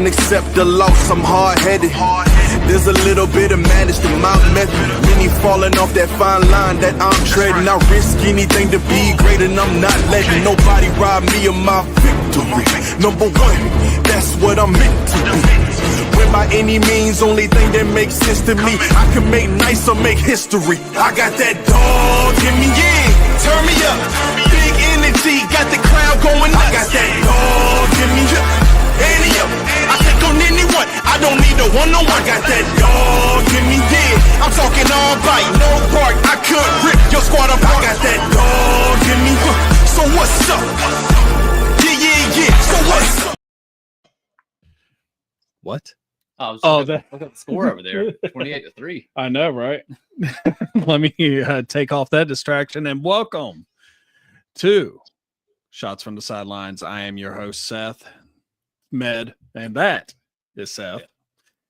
can't accept the loss, I'm hard-headed. There's a little bit of madness to my method. Many falling off that fine line that I'm treading. I risk anything to be great, and I'm not letting nobody rob me of my victory. Number one, that's what I'm meant to be. When by any means, only thing that makes sense to me, I can make nice or make history. I got that dog in me, yeah, turn me up. Big energy, got the crowd going nuts. I got that dog in me, any up. I take on anyone, I don't need a one-on-one. I got that dog in me, yeah. I'm talking all bite, no bark. I could rip your squad apart. I got that dog in me, so what's up? Yeah, so what's up? What? Look at the score over there, 28-3. I know, right? Let me take off that distraction and welcome to Shots from the Sidelines. I am your host, Seth Med, and that is Seth. Yeah.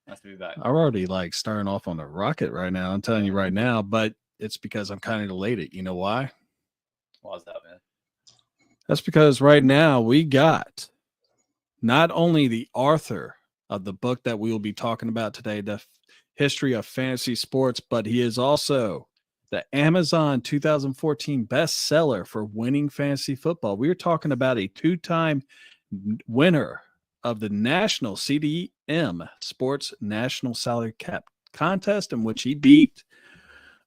Nice to be back. I'm already starting off on a rocket right now. I'm telling you right now, but it's because I'm kind of elated. You know why? Why is that, man? That's because right now we got not only the author of the book that we will be talking about today, the history of fantasy sports, but he is also the Amazon 2014 bestseller for winning fantasy football. We are talking about a two-time winner of the National CDM Sports National Salary Cap Contest, in which he beat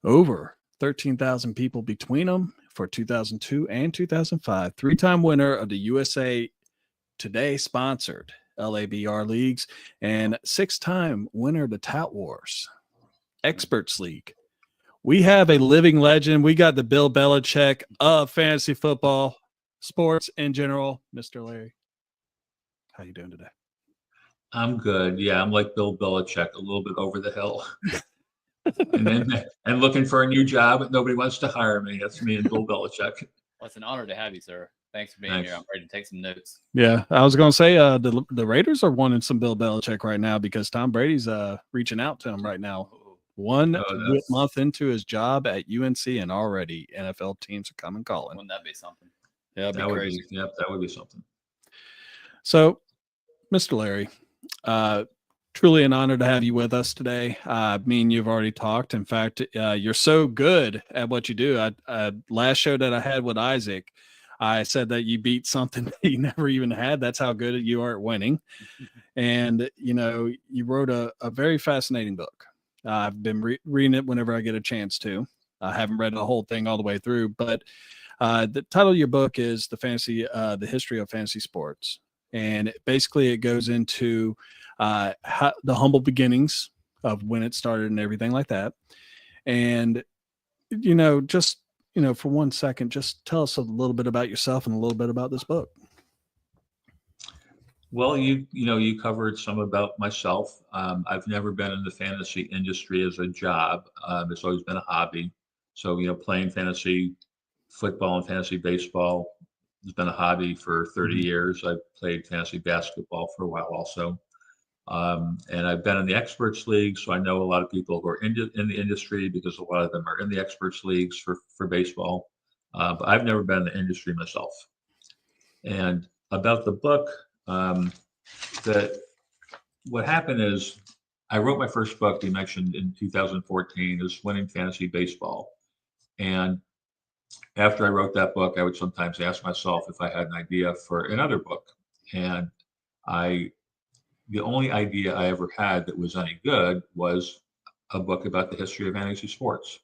over 13,000 people between them for 2002 and 2005. Three-time winner of the USA Today sponsored LABR leagues, and six-time winner of the Tout Wars Experts League. We have a living legend. We got the Bill Belichick of fantasy football, sports in general. Mr. Larry, how you doing today? I'm good. Yeah, I'm like Bill Belichick, a little bit over the hill. and looking for a new job, but nobody wants to hire me. That's me and Bill Belichick. Well, it's an honor to have you, sir. Thanks for being here. I'm ready to take some notes. Yeah, I was going to say the Raiders are wanting some Bill Belichick right now because Tom Brady's reaching out to him right now. One month into his job at UNC, and already NFL teams are coming calling. Wouldn't that be something? Yeah, that'd be crazy. That would be something. So, Mr. Larry, truly an honor to have you with us today. Me and you've already talked. In fact, you're so good at what you do. Last show that I had with Isaac, I said that you beat something that you never even had. That's how good you are at winning. And, you wrote a very fascinating book. I've been reading it whenever I get a chance to. I haven't read the whole thing all the way through, but the title of your book is The History of Fantasy Sports. And basically it goes into the humble beginnings of when it started and everything like that. And, for 1 second, just tell us a little bit about yourself and a little bit about this book. Well, you covered some about myself. I've never been in the fantasy industry as a job. It's always been a hobby. So, playing fantasy football and fantasy baseball has been a hobby for 30 years. I've played fantasy basketball for a while also. And I've been in the Experts League, so I know a lot of people who are in the industry because a lot of them are in the Experts Leagues for baseball. But I've never been in the industry myself. And about the book, what happened is I wrote my first book, you mentioned, in 2014, is Winning Fantasy Baseball. And after I wrote that book, I would sometimes ask myself if I had an idea for another book. And the only idea I ever had that was any good was a book about the history of fantasy sports.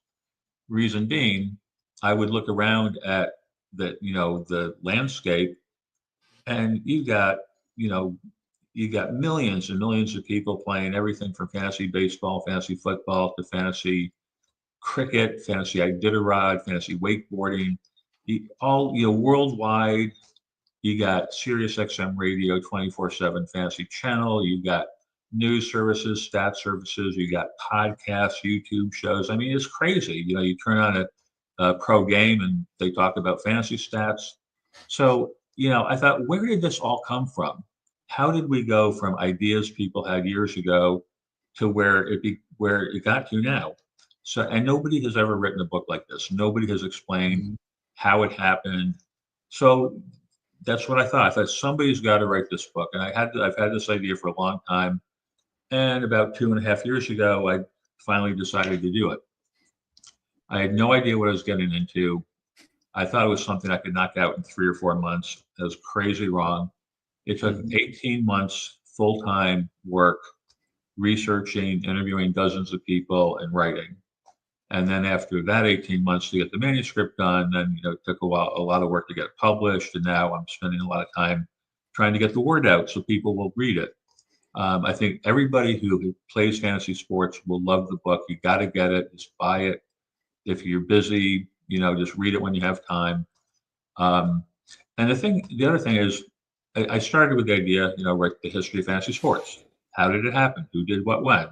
Reason being, I would look around at the landscape, and you got millions and millions of people playing everything from fantasy baseball, fantasy football, to fantasy cricket, fantasy Iditarod, fantasy wakeboarding, worldwide. You got Sirius XM Radio 24/7 Fantasy Channel. You got news services, stat services. You got podcasts, YouTube shows. I mean, it's crazy. You turn on a pro game and they talk about fantasy stats. So, I thought, where did this all come from? How did we go from ideas people had years ago to where it got to now? So, and nobody has ever written a book like this. Nobody has explained how it happened. So that's what I thought. I thought somebody's got to write this book, and I've had this idea for a long time. And about 2.5 years ago, I finally decided to do it. I had no idea what I was getting into. I thought it was something I could knock out in 3 or 4 months. That was crazy wrong. It took 18 months full-time work, researching, interviewing dozens of people, and writing. And then after that 18 months to get the manuscript done, then it took a lot of work to get it published. And now I'm spending a lot of time trying to get the word out so people will read it. I think everybody who plays fantasy sports will love the book. You got to get it. Just buy it. If you're busy, just read it when you have time. And the other thing is, I started with the idea, write the history of fantasy sports. How did it happen? Who did what when?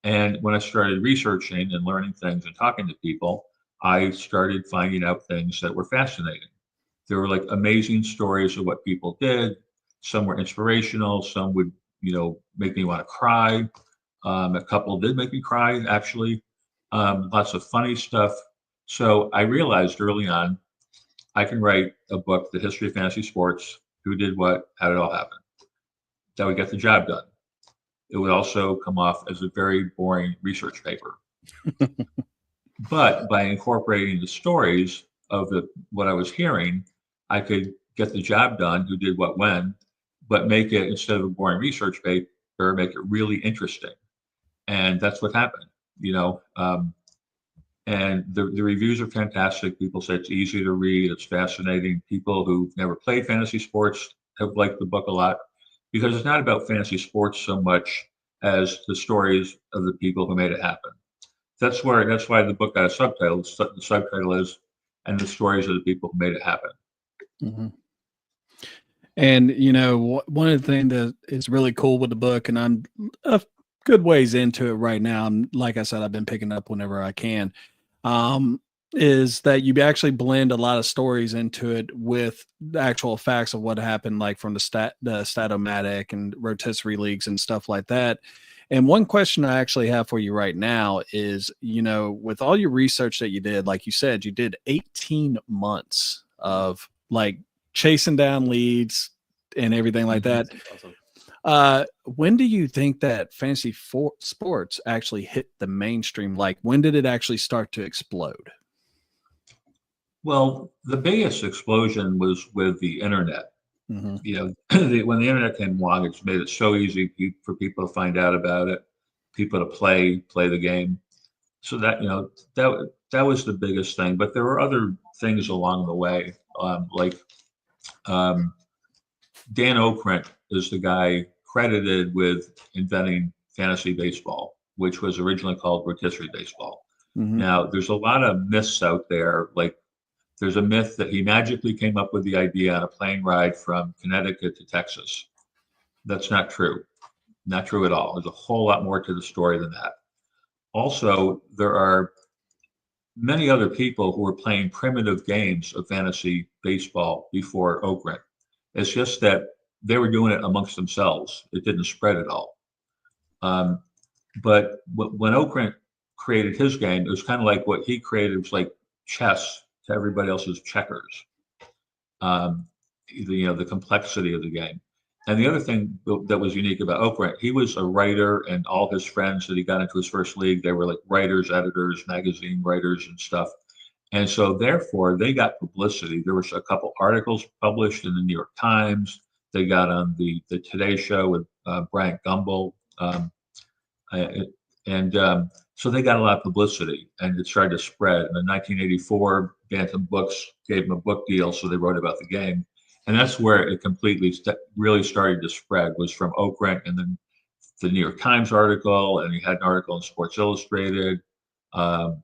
And when I started researching and learning things and talking to people, I started finding out things that were fascinating. There were like amazing stories of what people did. Some were inspirational. Some would, make me want to cry. A couple did make me cry, actually. Lots of funny stuff. So I realized early on, I can write a book, The History of Fantasy Sports, who did what, how did it all happen. That would get the job done. It would also come off as a very boring research paper. But by incorporating the stories of what I was hearing, I could get the job done, who did what when, but make it, instead of a boring research paper, make it really interesting. And that's what happened, and the reviews are fantastic. People say it's easy to read, it's fascinating. People who've never played fantasy sports have liked the book a lot, because it's not about fantasy sports so much as the stories of the people who made it happen. That's why the book got a subtitle. The subtitle is "And the Stories of the People Who Made It Happen." Mm-hmm. And one of the things that is really cool with the book, and I'm a good ways into it right now, and like I said, I've been picking up whenever I can, is that you actually blend a lot of stories into it with the actual facts of what happened, like from the Statomatic and rotisserie leagues and stuff like that. And one question I actually have for you right now is, with all your research that you did, like you said, you did 18 months of like chasing down leads and everything like that. Awesome. When do you think that fantasy sports actually hit the mainstream? Like, when did it actually start to explode? Well, the biggest explosion was with the internet. Mm-hmm. When the internet came along, it's made it so easy for people to find out about it, people to play the game. So that was the biggest thing. But there were other things along the way, like Dan Okrent is the guy credited with inventing fantasy baseball, which was originally called rotisserie baseball. Mm-hmm. Now, there's a lot of myths out there, like there's a myth that he magically came up with the idea on a plane ride from Connecticut to Texas. That's not true. Not true at all. There's a whole lot more to the story than that. Also, there are many other people who were playing primitive games of fantasy baseball before Okrent. It's just that they were doing it amongst themselves. It didn't spread at all. But when Okrent created his game, it was kind of like what he created was like chess to everybody else's checkers. The complexity of the game. And the other thing that was unique about Okrent, he was a writer, and all his friends that he got into his first league, they were like writers, editors, magazine writers and stuff. And so therefore they got publicity. There was a couple articles published in the New York Times. They got on the Today Show with Bryant Gumbel. So they got a lot of publicity, and it started to spread. And in 1984, Bantam Books gave them a book deal, so they wrote about the game. And that's where it completely really started to spread, was from Okrent, and then the New York Times article, and he had an article in Sports Illustrated. The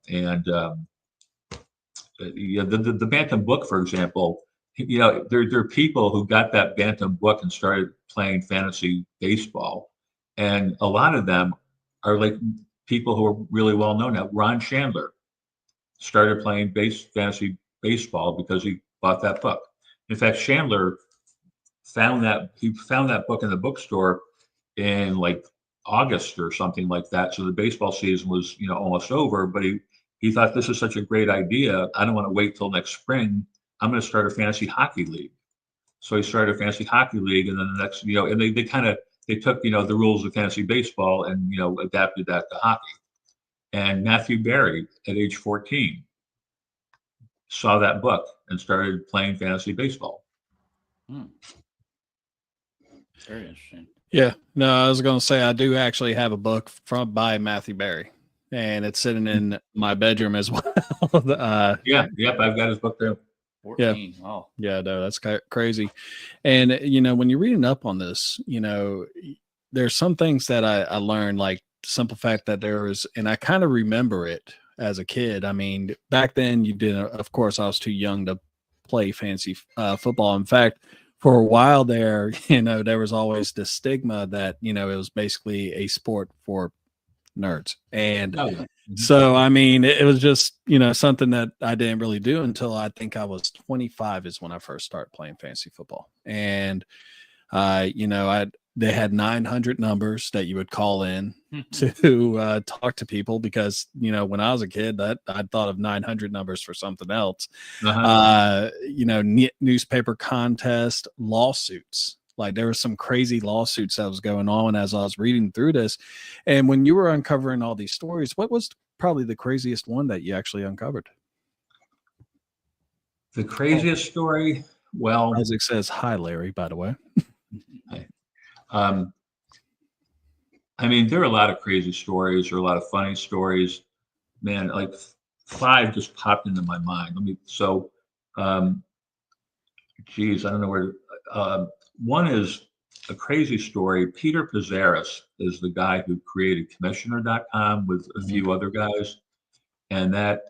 Bantam book, for example, there are people who got that Bantam book and started playing fantasy baseball. And a lot of them are like people who are really well known now. Ron Chandler started playing fantasy baseball because he bought that book. In fact, Chandler found that book in the bookstore in like August or something like that. So the baseball season was, almost over, but he thought, this is such a great idea. I don't want to wait till next spring. I'm going to start a fantasy hockey league. So he started a fantasy hockey league, and then the next, and they took, the rules of fantasy baseball and, adapted that to hockey. And Matthew Berry at age 14 saw that book and started playing fantasy baseball. Very interesting. Yeah. No, I was going to say I do actually have a book by Matthew Berry, and it's sitting in my bedroom as well. Yep, I've got his book there. 14. Yeah. Oh. Yeah, no, that's crazy. And when you're reading up on this, there's some things that I learned, like the simple fact that there was, and I kind of remember it as a kid. I mean, back then you didn't, of course, I was too young to play fancy football. In fact, for a while there, there was always the stigma that, it was basically a sport for nerds. And so, I mean, it was just, something that I didn't really do until I think I was 25 is when I first started playing fantasy football. And, they had 900 numbers that you would call in to talk to people because, when I was a kid, that I'd thought of 900 numbers for something else. Newspaper contest, lawsuits. Like there were some crazy lawsuits that was going on as I was reading through this. And when you were uncovering all these stories, what was probably the craziest one that you actually uncovered? The craziest story? Well, Isaac says, hi, Larry, by the way. I mean, there are a lot of crazy stories or a lot of funny stories. Man, like 5 just popped into my mind. Geez, I don't know where. One is a crazy story. Peter Pizarris is the guy who created Commissioner.com with a few other guys, and that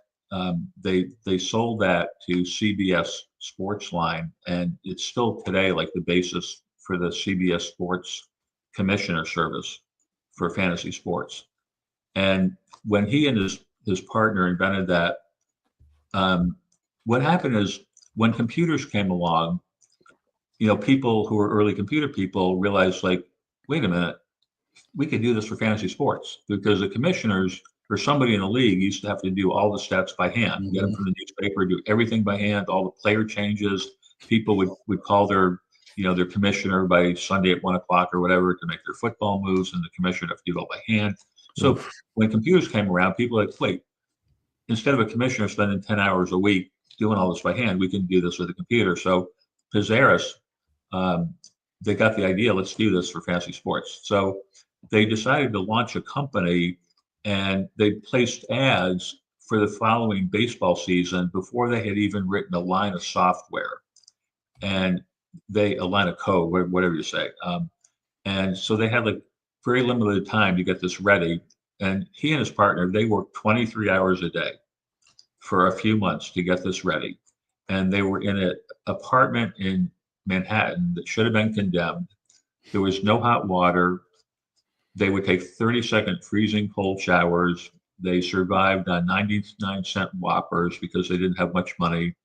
they sold that to CBS Sports Line, and it's still today like the basis for the CBS Sports Commissioner service for fantasy sports. And when he and his partner invented that, what happened is when computers came along, people who were early computer people realized, like, wait a minute, we could do this for fantasy sports, because the commissioners or somebody in the league used to have to do all the stats by hand, get them from the newspaper, do everything by hand, all the player changes. People would call their commissioner by Sunday at 1:00 or whatever to make their football moves, and the commissioner have to do it all by hand. So when computers came around, people were like, wait, instead of a commissioner spending 10 hours a week doing all this by hand, we can do this with a computer. So Pizarris, they got the idea, let's do this for fantasy sports. So they decided to launch a company, and they placed ads for the following baseball season before they had even written a line of software, and a line of code, whatever you say. And so they had like very limited time to get this ready. And he and his partner, they worked 23 hours a day for a few months to get this ready. And they were in an apartment in Manhattan that should have been condemned. There was no hot water. They would take 30-second freezing cold showers. They survived on 99-cent Whoppers because they didn't have much money.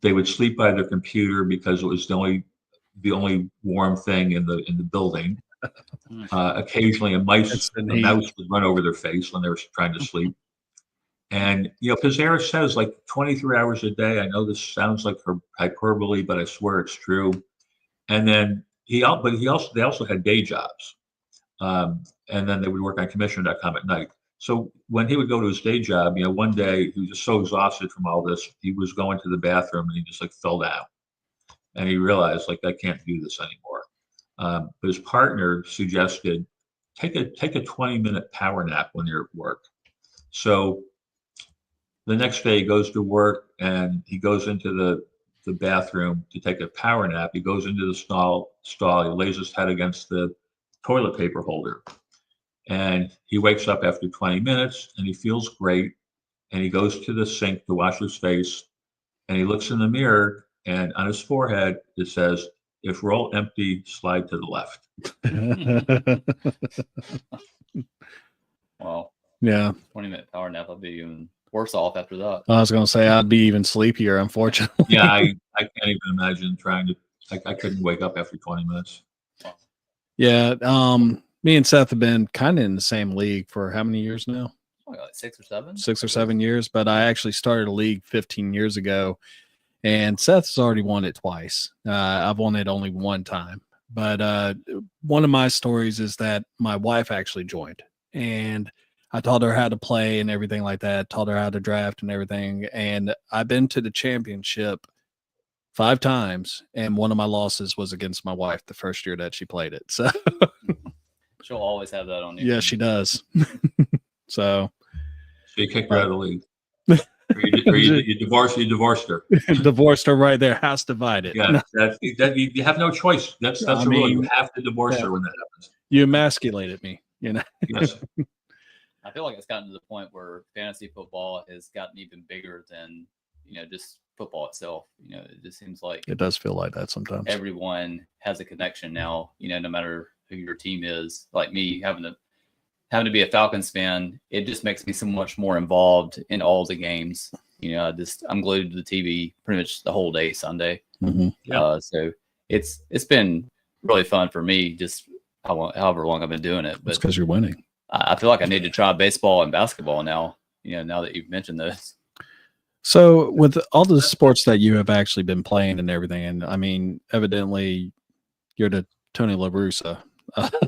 They would sleep by their computer because it was the only warm thing in the building. Occasionally a mouse would run over their face when they were trying to sleep. And Pizarris says like 23 hours a day. I know this sounds like hyperbole, but I swear it's true. And then they also had day jobs, and then they would work on Commissioner.com at night. So when he would go to his day job, one day he was just so exhausted from all this, he was going to the bathroom and he just like fell down, and he realized, like, I can't do this anymore. But his partner suggested take a 20-minute power nap when you're at work. So the next day he goes to work and he goes into the bathroom to take a power nap. He goes into the stall. He lays his head against the toilet paper holder, and he wakes up after 20 minutes and he feels great. And he goes to the sink to wash his face, and he looks in the mirror, and on his forehead it says, "If roll empty, slide to the left." Wow. Yeah. 20-minute power nap. I'll be even worse off after that. I was going to say I'd be even sleepier, unfortunately. Yeah, I can't even imagine trying to. I couldn't wake up after 20 minutes. Yeah. Me and Seth have been kind of in the same league for how many years now? Like 6 or 7? 6 or 7 years. But I actually started a league 15 years ago. And Seth's already won it twice. I've won it only one time. But one of my stories is that my wife actually joined, and I taught her how to play and everything like that, taught her how to draft and everything. And I've been to the championship 5 times, and one of my losses was against my wife the first year that she played it. So She'll always have that on you. yeah, she does. So you kicked her out of the league. Or you divorced her. Divorced her right there, house divided. Yeah, you have no choice. That's I the rule. mean, You have to divorce yeah. her when that happens. You emasculated me, you know. Yes. I feel like it's gotten to the point where fantasy football has gotten even bigger than, just football itself. It just seems like It does feel like that sometimes. everyone has a connection now, no matter who your team is. Like me having to be a Falcons fan, it just makes me so much more involved in all the games. I'm glued to the TV pretty much the whole day Sunday. Mm-hmm. Yeah. So it's been really fun for me, just however long I've been doing it. But It's because you're winning. I feel like I need to try baseball and basketball now. Now that you've mentioned those. So with all the sports that you have actually been playing and everything, and I mean, evidently you're the Tony La Russa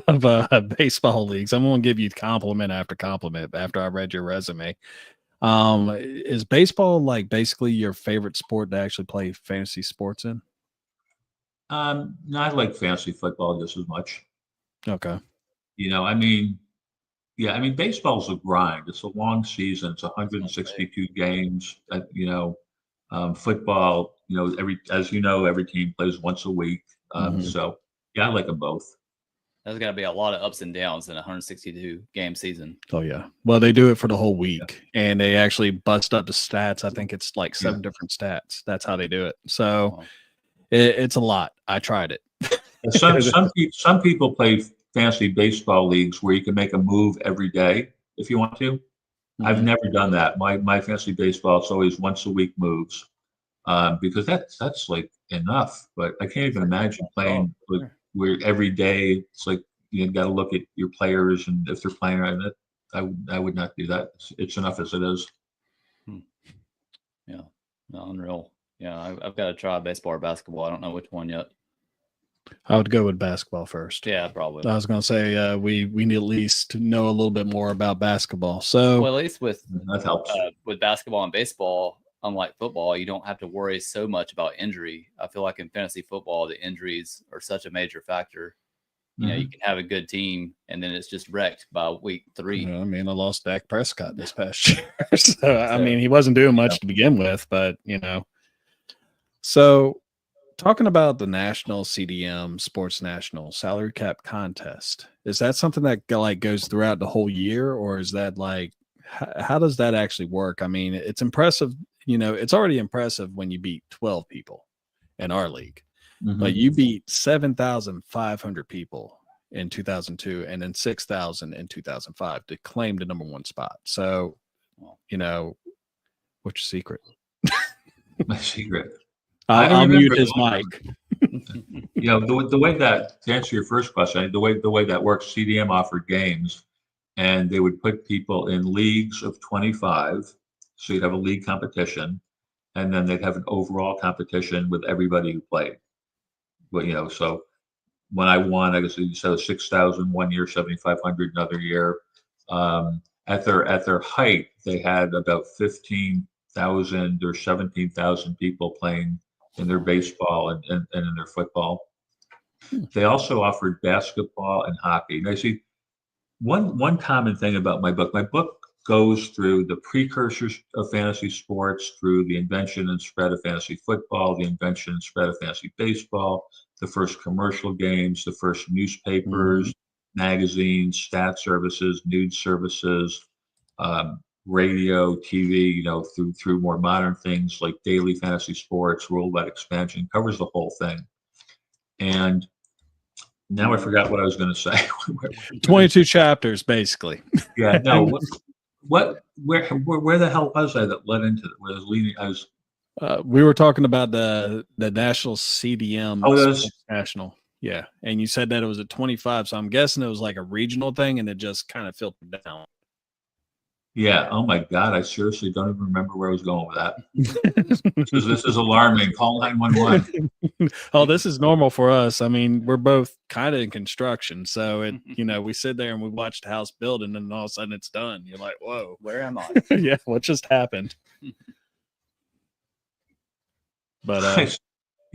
of baseball leagues. I'm going to give you compliment after compliment after I read your resume. Is baseball like basically your favorite sport to actually play fantasy sports in? No, I like fantasy football just as much. Okay. Baseball's a grind. It's a long season. It's 162 games. Football, every team plays once a week. So yeah, I like them both. There's got to be a lot of ups and downs in a 162 game season. Oh yeah. Well, they do it for the whole week, and they actually bust up the stats. I think it's like 7 different stats. That's how they do it. So it's a lot. I tried it. Some people play fantasy baseball leagues where you can make a move every day if you want to. I've never done that. My fantasy baseball, it's always once a week moves, because that's like enough. But I can't even imagine playing where every day it's like you got to look at your players and if they're playing right. I would not do that. It's enough as it is. Yeah, no, unreal. Yeah, I've got to try baseball or basketball. I don't know which one yet. I would go with basketball first. Yeah, probably. I was going to say we need at least know a little bit more about basketball. So, well, at least with that helps. With basketball and baseball, unlike football, you don't have to worry so much about injury. I feel like in fantasy football, the injuries are such a major factor. You can have a good team, and then it's just wrecked by week 3. I mean, I lost Dak Prescott this past year. So, I mean, he wasn't doing much to begin with, but, So, talking about the National CDM Sports National Salary Cap Contest, is that something that like goes throughout the whole year, or is that like how does that actually work? I mean, it's impressive. It's already impressive when you beat 12 people in our league, but you beat 7,500 people in 2002 and then 6,000 in 2005 to claim the #1 spot. So, what's your secret? My secret. I'll mute his mic. The way that, to answer your first question, the way that works, CDM offered games, and they would put people in leagues of 25. So you'd have a league competition, and then they'd have an overall competition with everybody who played. But so when I won, I guess you said 6,000 one year, 7,500 another year. At their height, they had about 15,000 or 17,000 people playing in their baseball and in their football. They also offered basketball and hockey. Now, see, one common thing about my book goes through the precursors of fantasy sports, through the invention and spread of fantasy football, the invention and spread of fantasy baseball, the first commercial games, the first newspapers, magazines, stat services, news services, radio, TV, through more modern things like daily fantasy sports, worldwide expansion, covers the whole thing. And now I forgot what I was going to say. 22 chapters, basically. Yeah, no. Where the hell was I that led into it? Where I was leading? We were talking about the national CDM. National. Yeah. And you said that it was at 25. So I'm guessing it was like a regional thing and it just kind of filtered down. Yeah. Oh my God. I seriously don't even remember where I was going with that. This is alarming. Call 911. Oh, this is normal for us. I mean, we're both kind of in construction, so we sit there and we watch the house build, and then all of a sudden it's done. You're like, whoa, Where am I? yeah, what just happened? But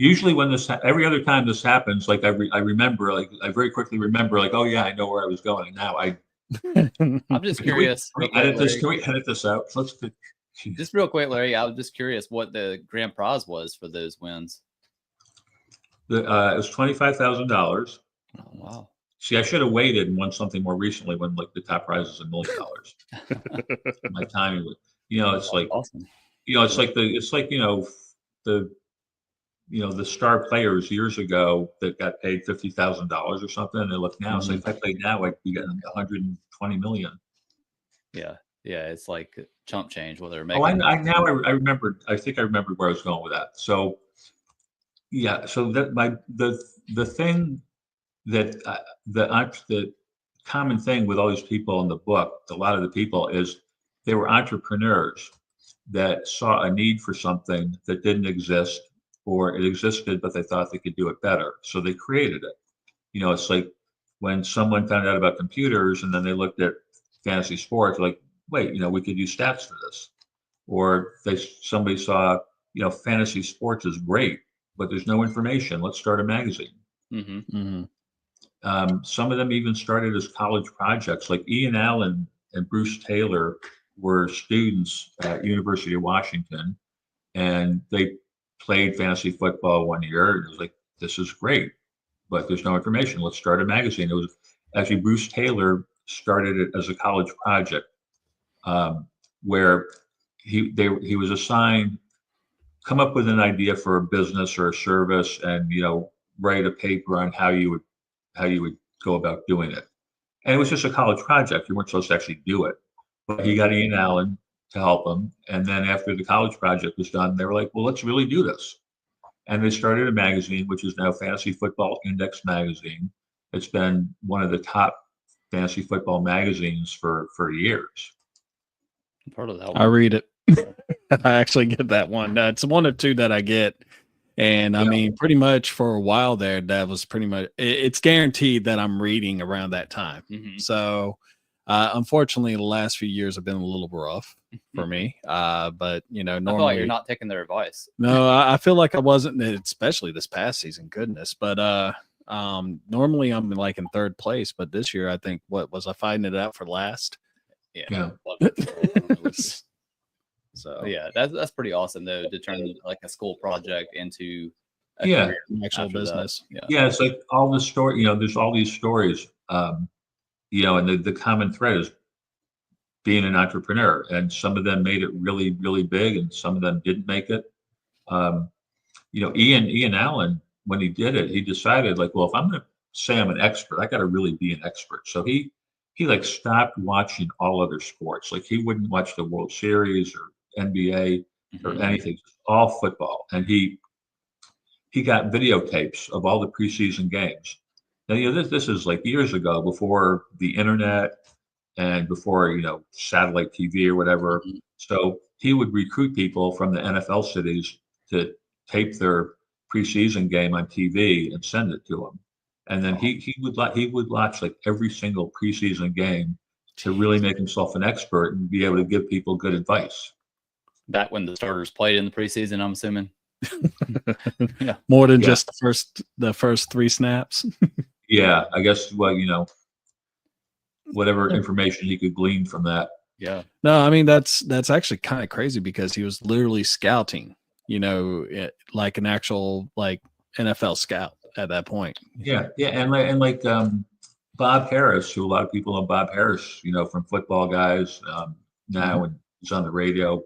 Usually when every other time this happens, like I remember, like I very quickly remember, like, oh yeah, I know where I was going. Now I'm just curious. can we edit this? Can we edit this out? Just real quick, Larry. I was just curious what the grand prize was for those wins. It was $25,000. Oh, wow. See, I should have waited and won something more recently when like the top prize is $1 million. My timing was, it's like, awesome. it's like the star players years ago that got paid $50,000 or something. And they look now, it's like, if I played now, I'd be getting 120 million. Yeah. Yeah. It's like chump change what they're Oh, making. I remembered. I think I remembered where I was going with that. So, yeah. So that the thing that the common thing with all these people in the book, a lot of the people, is they were entrepreneurs that saw a need for something that didn't exist, or it existed but they thought they could do it better, so they created it. It's like when someone found out about computers and then they looked at fantasy sports, like, wait, we could use stats for this. Or somebody saw, fantasy sports is great, but there's no information, let's start a magazine. Some of them even started as college projects. Like Ian Allen and Bruce Taylor were students at University of Washington, and they played fantasy football one year. And it was like, this is great, but there's no information. Let's start a magazine. It was actually Bruce Taylor started it as a college project, where he was assigned, come up with an idea for a business or a service, and write a paper on how you would go about doing it. And it was just a college project. You weren't supposed to actually do it. But he got Ian Allen to help him. And then after the college project was done, they were like, well, let's really do this. And they started a magazine, which is now Fantasy Football Index Magazine. It's been one of the top fantasy football magazines for years. Part of that one. I read it. I actually get that one. It's one or two that I get. And I mean, pretty much for a while there, that was pretty much, it's guaranteed that I'm reading around that time. So unfortunately, the last few years have been a little rough for me. But, normally. I feel like you're not taking their advice. No, I feel like I wasn't, especially this past season, goodness. But normally I'm like in third place. But this year, I think, what was I fighting it out for last? Yeah. So yeah, that's pretty awesome though, to turn like a school project into a career, actual business. Yeah, it's like all the story. There's all these stories. And the common thread is being an entrepreneur, and some of them made it really, really big, and some of them didn't make it. Ian Allen, when he did it, he decided, like, well, if I'm going to say I'm an expert, I got to really be an expert. So he like stopped watching all other sports. Like he wouldn't watch the World Series or NBA or anything, just all football. And he got videotapes of all the preseason games. Now, this is like years ago, before the internet and before, satellite TV or whatever. So he would recruit people from the NFL cities to tape their preseason game on TV and send it to them. And then he would watch like every single preseason game to really make himself an expert and be able to give people good advice. Back when the starters played in the preseason, I'm assuming. Yeah, more than just the first 3 snaps. Yeah, I guess. Well, whatever information he could glean from that. Yeah. No, I mean that's actually kind of crazy, because he was literally scouting, like an actual like NFL scout at that point. Yeah, and like Bob Harris, who a lot of people know Bob Harris, from Football Guys now, and he's on the radio.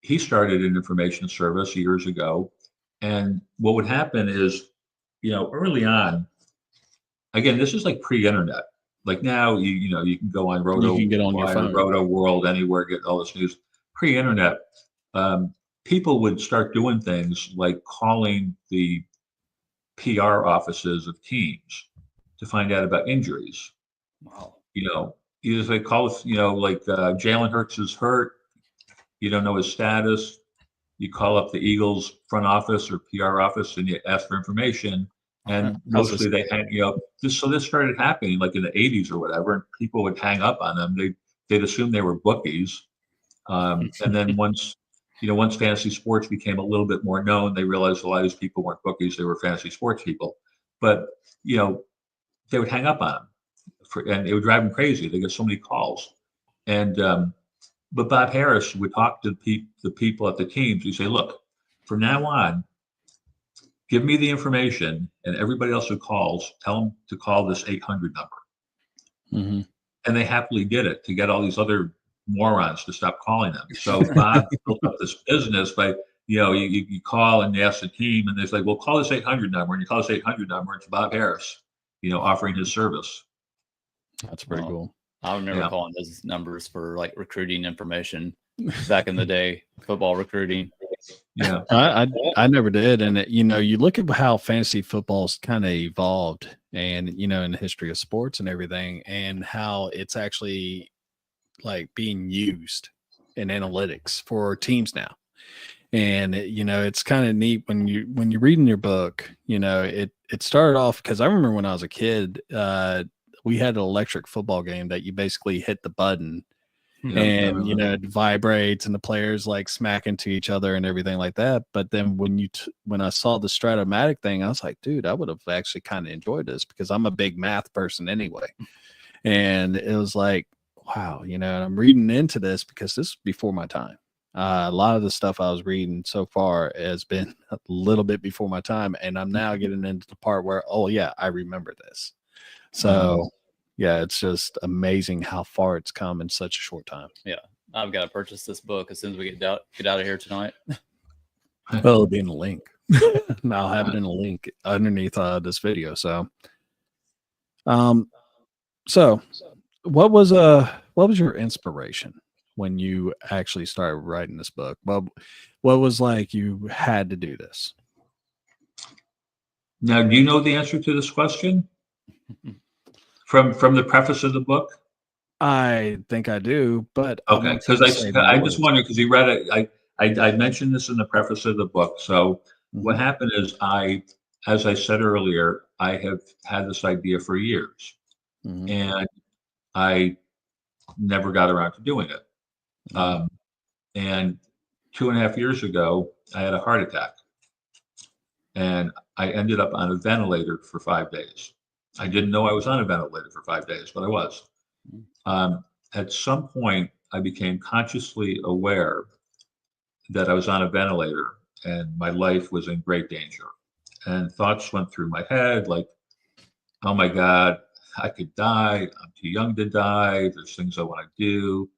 He started an information service years ago, and what would happen is, early on, again, this is like pre-internet. Like now, you can go on Roto, you can get on your phone, Roto World, anywhere, get all this news. Pre-internet, people would start doing things like calling the PR offices of teams to find out about injuries. Wow. you just like call, like Jalen Hurts is hurt. You don't know his status. You call up the Eagles front office or PR office and you ask for information. And How's this? mostly they hang, this started happening like in the 80s or whatever, and people would hang up on them. They'd assume they were bookies. And then once fantasy sports became a little bit more known, they realized a lot of these people weren't bookies, they were fantasy sports people. But, they would hang up on them and it would drive them crazy. They get so many calls. And, but Bob Harris would talk to the people at the teams. He'd say, look, from now on, give me the information, and everybody else who calls, tell them to call this 800 number. Mm-hmm. And they happily did it to get all these other morons to stop calling them. So Bob built up this business by, you call and you ask the team, and they're like, well, call this 800 number. And you call this 800 number, it's Bob Harris, offering his service. That's pretty cool. I remember calling those numbers for like recruiting information back in the day, football recruiting. Yeah, I never did. And you look at how fantasy football's kind of evolved and, in the history of sports and everything, and how it's actually like being used in analytics for teams now. And it's kind of neat when you're reading your book, it started off because I remember when I was a kid, we had an electric football game that you basically hit the button and it vibrates and the players like smack into each other and everything like that. But then when I saw the Stratomatic thing, I was like, dude, I would have actually kind of enjoyed this because I'm a big math person anyway. And it was like, wow, and I'm reading into this because this is before my time. A lot of the stuff I was reading so far has been a little bit before my time, and I'm now getting into the part where, oh yeah, I remember this. So yeah, it's just amazing how far it's come in such a short time. Yeah, I've got to purchase this book as soon as we get out of here tonight. Well, it'll be in the link. I'll have it in a link underneath this video. So, so what was your inspiration when you actually started writing this book? What was like you had to do this? Now, do you know the answer to this question from the preface of the book? I think I do, but okay, because I just wondered because you read it. I mentioned this in the preface of the book. So what happened is as I said earlier, I have had this idea for years, and I never got around to doing it. And 2.5 years ago, I had a heart attack, and I ended up on a ventilator for 5 days. I didn't know I was on a ventilator for 5 days, but I was. At some point, I became consciously aware that I was on a ventilator and my life was in great danger. And thoughts went through my head like, oh my God, I could die. I'm too young to die. There's things I want to do.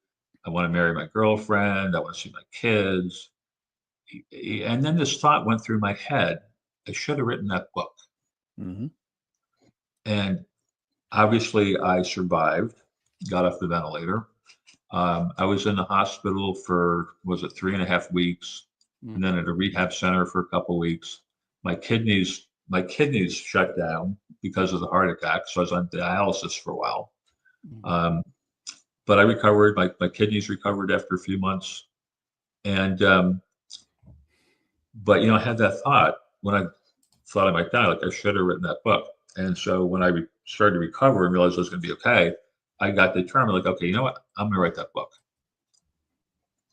I want to marry my girlfriend. I want to see my kids. And then this thought went through my head. I should have written that book. And obviously I survived, got off the ventilator. I was in the hospital for, 3.5 weeks, and then at a rehab center for a couple of weeks. My kidneys shut down because of the heart attack, so I was on dialysis for a while. But I recovered. My kidneys recovered after a few months, and but I had that thought when I thought I might die, like I should have written that book. And so when I started to recover and realized I was going to be okay, I got determined, like, okay, you know what? I'm going to write that book.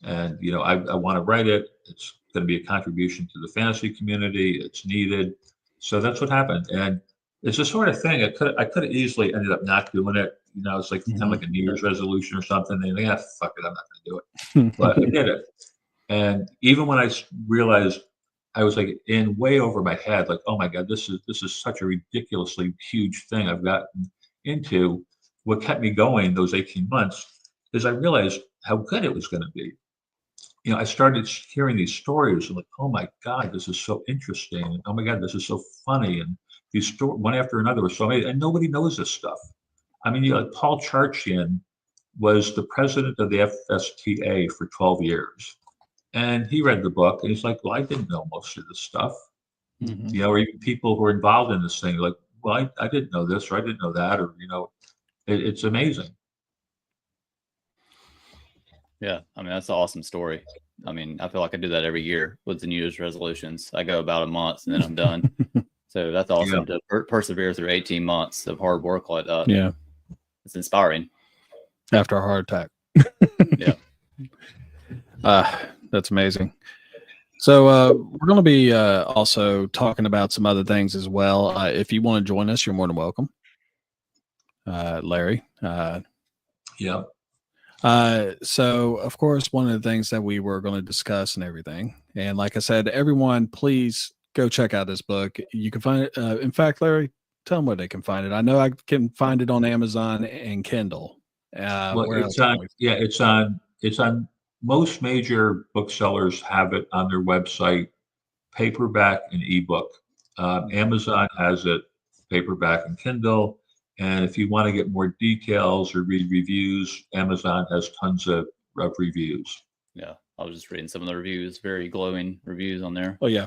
And, I want to write it. It's going to be a contribution to the fantasy community. It's needed. So that's what happened. And it's the sort of thing I could have easily ended up not doing it. It's like kind of like a New Year's resolution or something. And fuck it, I'm not going to do it. But I did it. And even when I realized I was like in way over my head, like, oh my God, this is such a ridiculously huge thing I've gotten into. What kept me going those 18 months is I realized how good it was going to be. I started hearing these stories and like, oh my God, this is so interesting. And, oh my God, this is so funny. And these stories, one after another, were so amazing. And nobody knows this stuff. I mean, Paul Charchian was the president of the SFTS for 12 years. And he read the book and he's like, well, I didn't know most of this stuff. Or even people who are involved in this thing, like, well, I didn't know this or I didn't know that, or, it's amazing. Yeah, I mean that's an awesome story. I mean, I feel like I do that every year with the New Year's resolutions. I go about a month and then I'm done. So that's awesome to persevere through 18 months of hard work like that. Yeah, It's inspiring. after a heart attack. Yeah. That's amazing. So we're going to be also talking about some other things as well. If you want to join us, you're more than welcome. Larry. Yeah. So, of course, one of the things that we were going to discuss and everything, and like I said, everyone, please go check out this book. You can find it. In fact, Larry, tell them where they can find it. I know I can find it on Amazon and Kindle. Well, Where it's else on. can we- Yeah, it's on. Most major booksellers have it on their website, paperback and ebook. Amazon has it paperback and Kindle. And if you want to get more details or read reviews, Amazon has tons of reviews. Yeah. I was just reading some of the reviews, very glowing reviews on there. Oh yeah,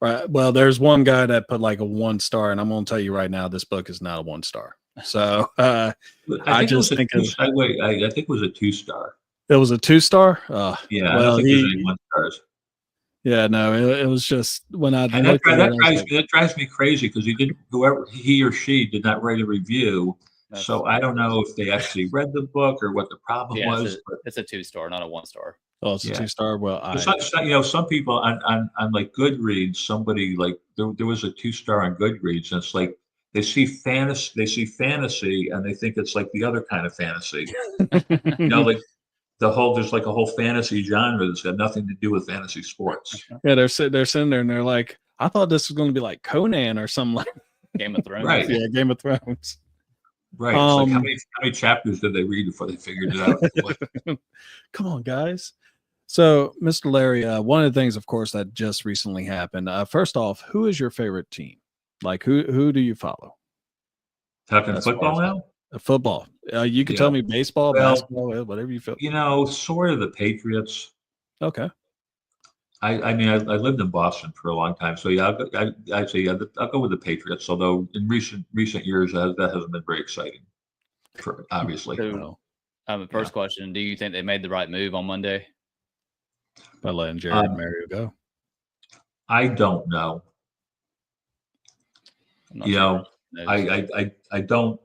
right. Well, there's one guy that put like a 1 star, and I'm going to tell you right now, this book is not a 1 star. So I just think I think it was a 2-star. it was a 2 star. Yeah, I well, don't think there's any 1 stars. yeah, no, it was just when I And looked at it, that drives me crazy because he or she did not write a review. So I don't know if they actually read the book or what the problem was. It's a 2-star, not a 1-star. oh, it's a 2 star. Well, some people on like Goodreads, somebody like there was a 2-star on Goodreads, and it's like they see fantasy, and they think it's like the other kind of fantasy. Like there's like a whole fantasy genre that's got nothing to do with fantasy sports. Yeah, they're sitting there and they're like, I thought this was going to be like Conan or something like Game of Thrones. Right. Yeah, Game of Thrones. Right. It's like how many chapters did they read before they figured it out? Come on, guys. So, Mr. Larry, one of the things, of course, that just recently happened. First off, who is your favorite team? Like, who do you follow? Talking football now? Football. You can tell me baseball, basketball, whatever you feel. Sort of the Patriots. Okay. I mean, I lived in Boston for a long time, so yeah, I'd say I'll go with the Patriots. Although in recent years, that hasn't been very exciting, obviously. So, first question: do you think they made the right move on Monday by letting Jared Mario go? I don't know. I don't.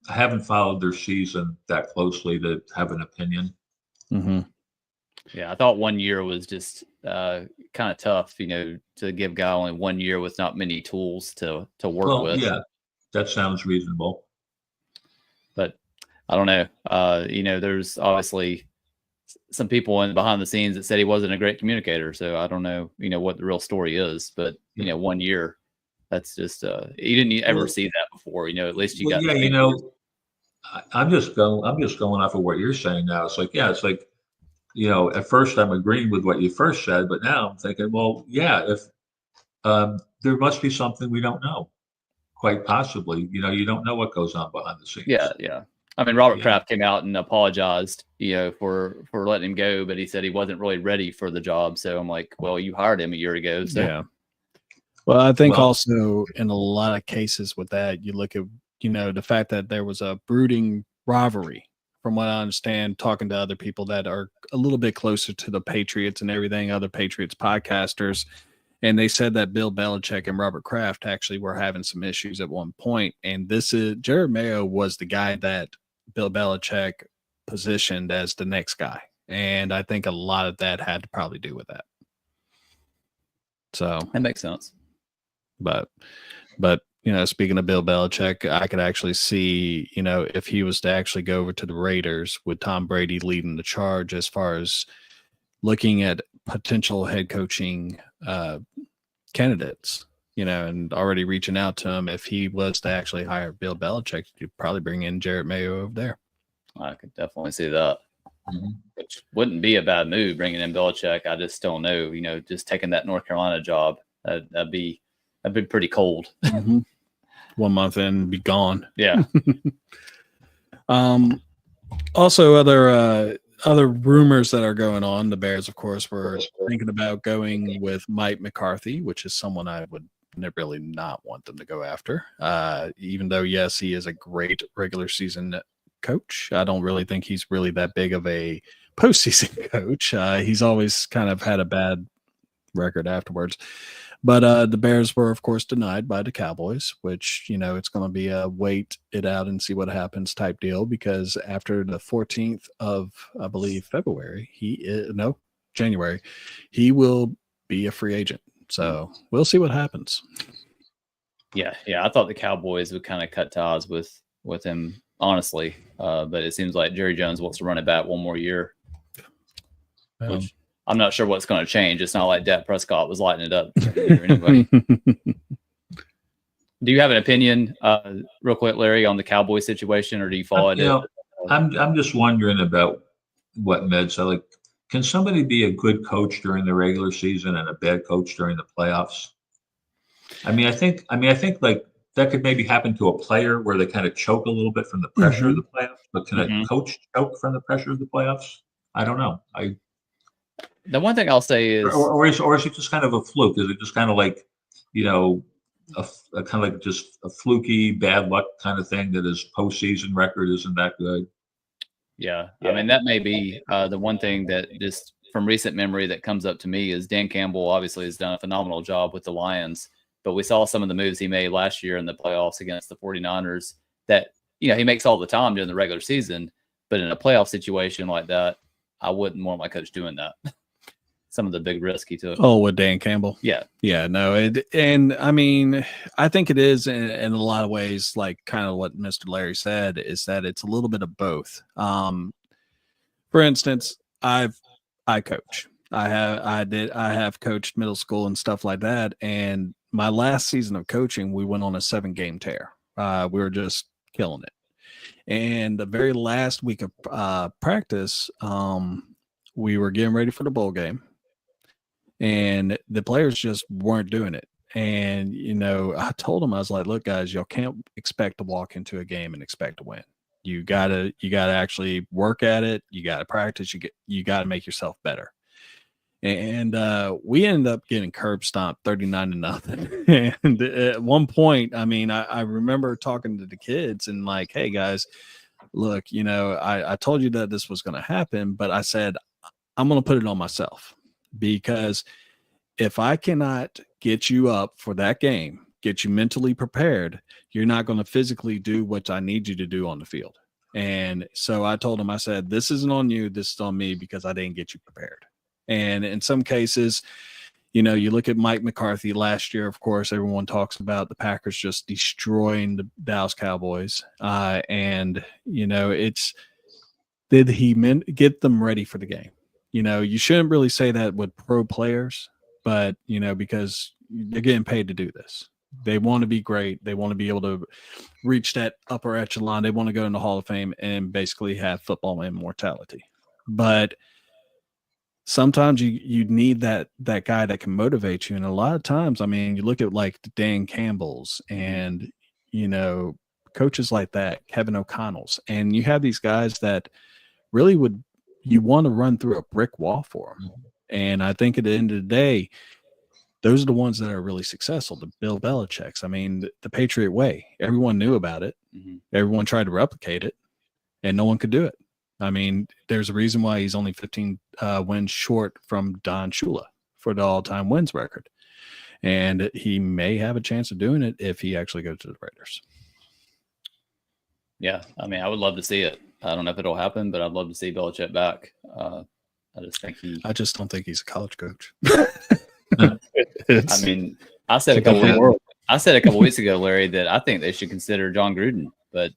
I haven't followed their season that closely to have an opinion. Mm-hmm. Yeah, I thought 1 year was just kind of tough, to give a guy only 1 year with not many tools to work with. Yeah, that sounds reasonable. But I don't know. There's obviously some people behind the scenes that said he wasn't a great communicator. So I don't know, what the real story is. But 1 year, that's just you didn't ever see that before. At least you got. Yeah, I'm just going off of what you're saying now. It's like, at first I'm agreeing with what you first said, but now I'm thinking, well, yeah, if there must be something we don't know, quite possibly. You don't know what goes on behind the scenes. Yeah. I mean, Robert Kraft came out and apologized, for letting him go, but he said he wasn't really ready for the job. So I'm like, well, you hired him a year ago. So. Yeah. Well, I think also in a lot of cases with that, you look at, the fact that there was a brooding rivalry, from what I understand, talking to other people that are a little bit closer to the Patriots and everything, other Patriots podcasters. And they said that Bill Belichick and Robert Kraft actually were having some issues at one point. And Jared Mayo was the guy that Bill Belichick positioned as the next guy. And I think a lot of that had to probably do with that. So that makes sense. But speaking of Bill Belichick, I could actually see, if he was to actually go over to the Raiders with Tom Brady leading the charge as far as looking at potential head coaching candidates, and already reaching out to him. If he was to actually hire Bill Belichick, you'd probably bring in Jarrett Mayo over there. I could definitely see that. Which wouldn't be a bad move, bringing in Belichick. I just don't know, just taking that North Carolina job, that'd be pretty cold. 1 month in and be gone. Yeah. Also, other rumors that are going on. The Bears, of course, were thinking about going with Mike McCarthy, which is someone I would really not want them to go after. Even though, yes, he is a great regular season coach, I don't really think he's really that big of a postseason coach. He's always kind of had a bad record afterwards. But the Bears were, of course, denied by the Cowboys, which, it's going to be a wait it out and see what happens type deal, because after the 14th of, I believe, January, he will be a free agent. So we'll see what happens. Yeah. I thought the Cowboys would kind of cut ties with him, honestly. But it seems like Jerry Jones wants to run it back one more year, which I'm not sure what's going to change. It's not like Dak Prescott was lighting it up anyway. Do you have an opinion, real quick, Larry, on the Cowboys situation, or do you follow it? I'm just wondering about what Med said. Like, can somebody be a good coach during the regular season and a bad coach during the playoffs? I think like that could maybe happen to a player where they kind of choke a little bit from the pressure of the playoffs. But can a coach choke from the pressure of the playoffs? I don't know. The one thing I'll say is, or is it just kind of a fluke? Is it just kind of like, a kind of like just a fluky bad luck kind of thing that his postseason record isn't that good? Yeah. I mean, that may be the one thing that just from recent memory that comes up to me is Dan Campbell obviously has done a phenomenal job with the Lions, but we saw some of the moves he made last year in the playoffs against the 49ers that, he makes all the time during the regular season, but in a playoff situation like that, I wouldn't want my coach doing that. Some of the big risk he took. Oh, with Dan Campbell? Yeah. Yeah, no. And I mean, I think it is in a lot of ways, like kind of what Mr. Larry said, is that it's a little bit of both. For instance, I coach. I have coached middle school and stuff like that. And my last season of coaching, we went on a 7-game tear. We were just killing it. And the very last week of practice, we were getting ready for the bowl game. And the players just weren't doing it. And, I told them, I was like, look, guys, y'all can't expect to walk into a game and expect to win. You gotta actually work at it. You gotta practice. You gotta make yourself better. And we ended up getting curb stomped 39-0. And at one point, I mean, I remember talking to the kids and like, hey guys, look, I told you that this was going to happen, but I said, I'm going to put it on myself, because if I cannot get you up for that game, get you mentally prepared, you're not going to physically do what I need you to do on the field. And so I told him, I said, this isn't on you. This is on me, because I didn't get you prepared. And in some cases, you look at Mike McCarthy last year, of course, everyone talks about the Packers just destroying the Dallas Cowboys. And, it's, did he get them ready for the game? You shouldn't really say that with pro players, but, because they're getting paid to do this. They want to be great. They want to be able to reach that upper echelon. They want to go in the Hall of Fame and basically have football immortality. But sometimes you need that guy that can motivate you. And a lot of times, I mean, you look at like the Dan Campbells and, coaches like that, Kevin O'Connell's, and you have these guys that really you want to run through a brick wall for them. And I think at the end of the day, those are the ones that are really successful. The Bill Belichick's. I mean, the Patriot way. Everyone knew about it. Mm-hmm. Everyone tried to replicate it, and no one could do it. I mean, there's a reason why he's only 15 wins short from Don Shula for the all-time wins record. And he may have a chance of doing it if he actually goes to the Raiders. Yeah, I mean, I would love to see it. I don't know if it'll happen, but I'd love to see Belichick back. I just don't think he's a college coach. I mean, I said a couple weeks ago, Larry, that I think they should consider John Gruden, but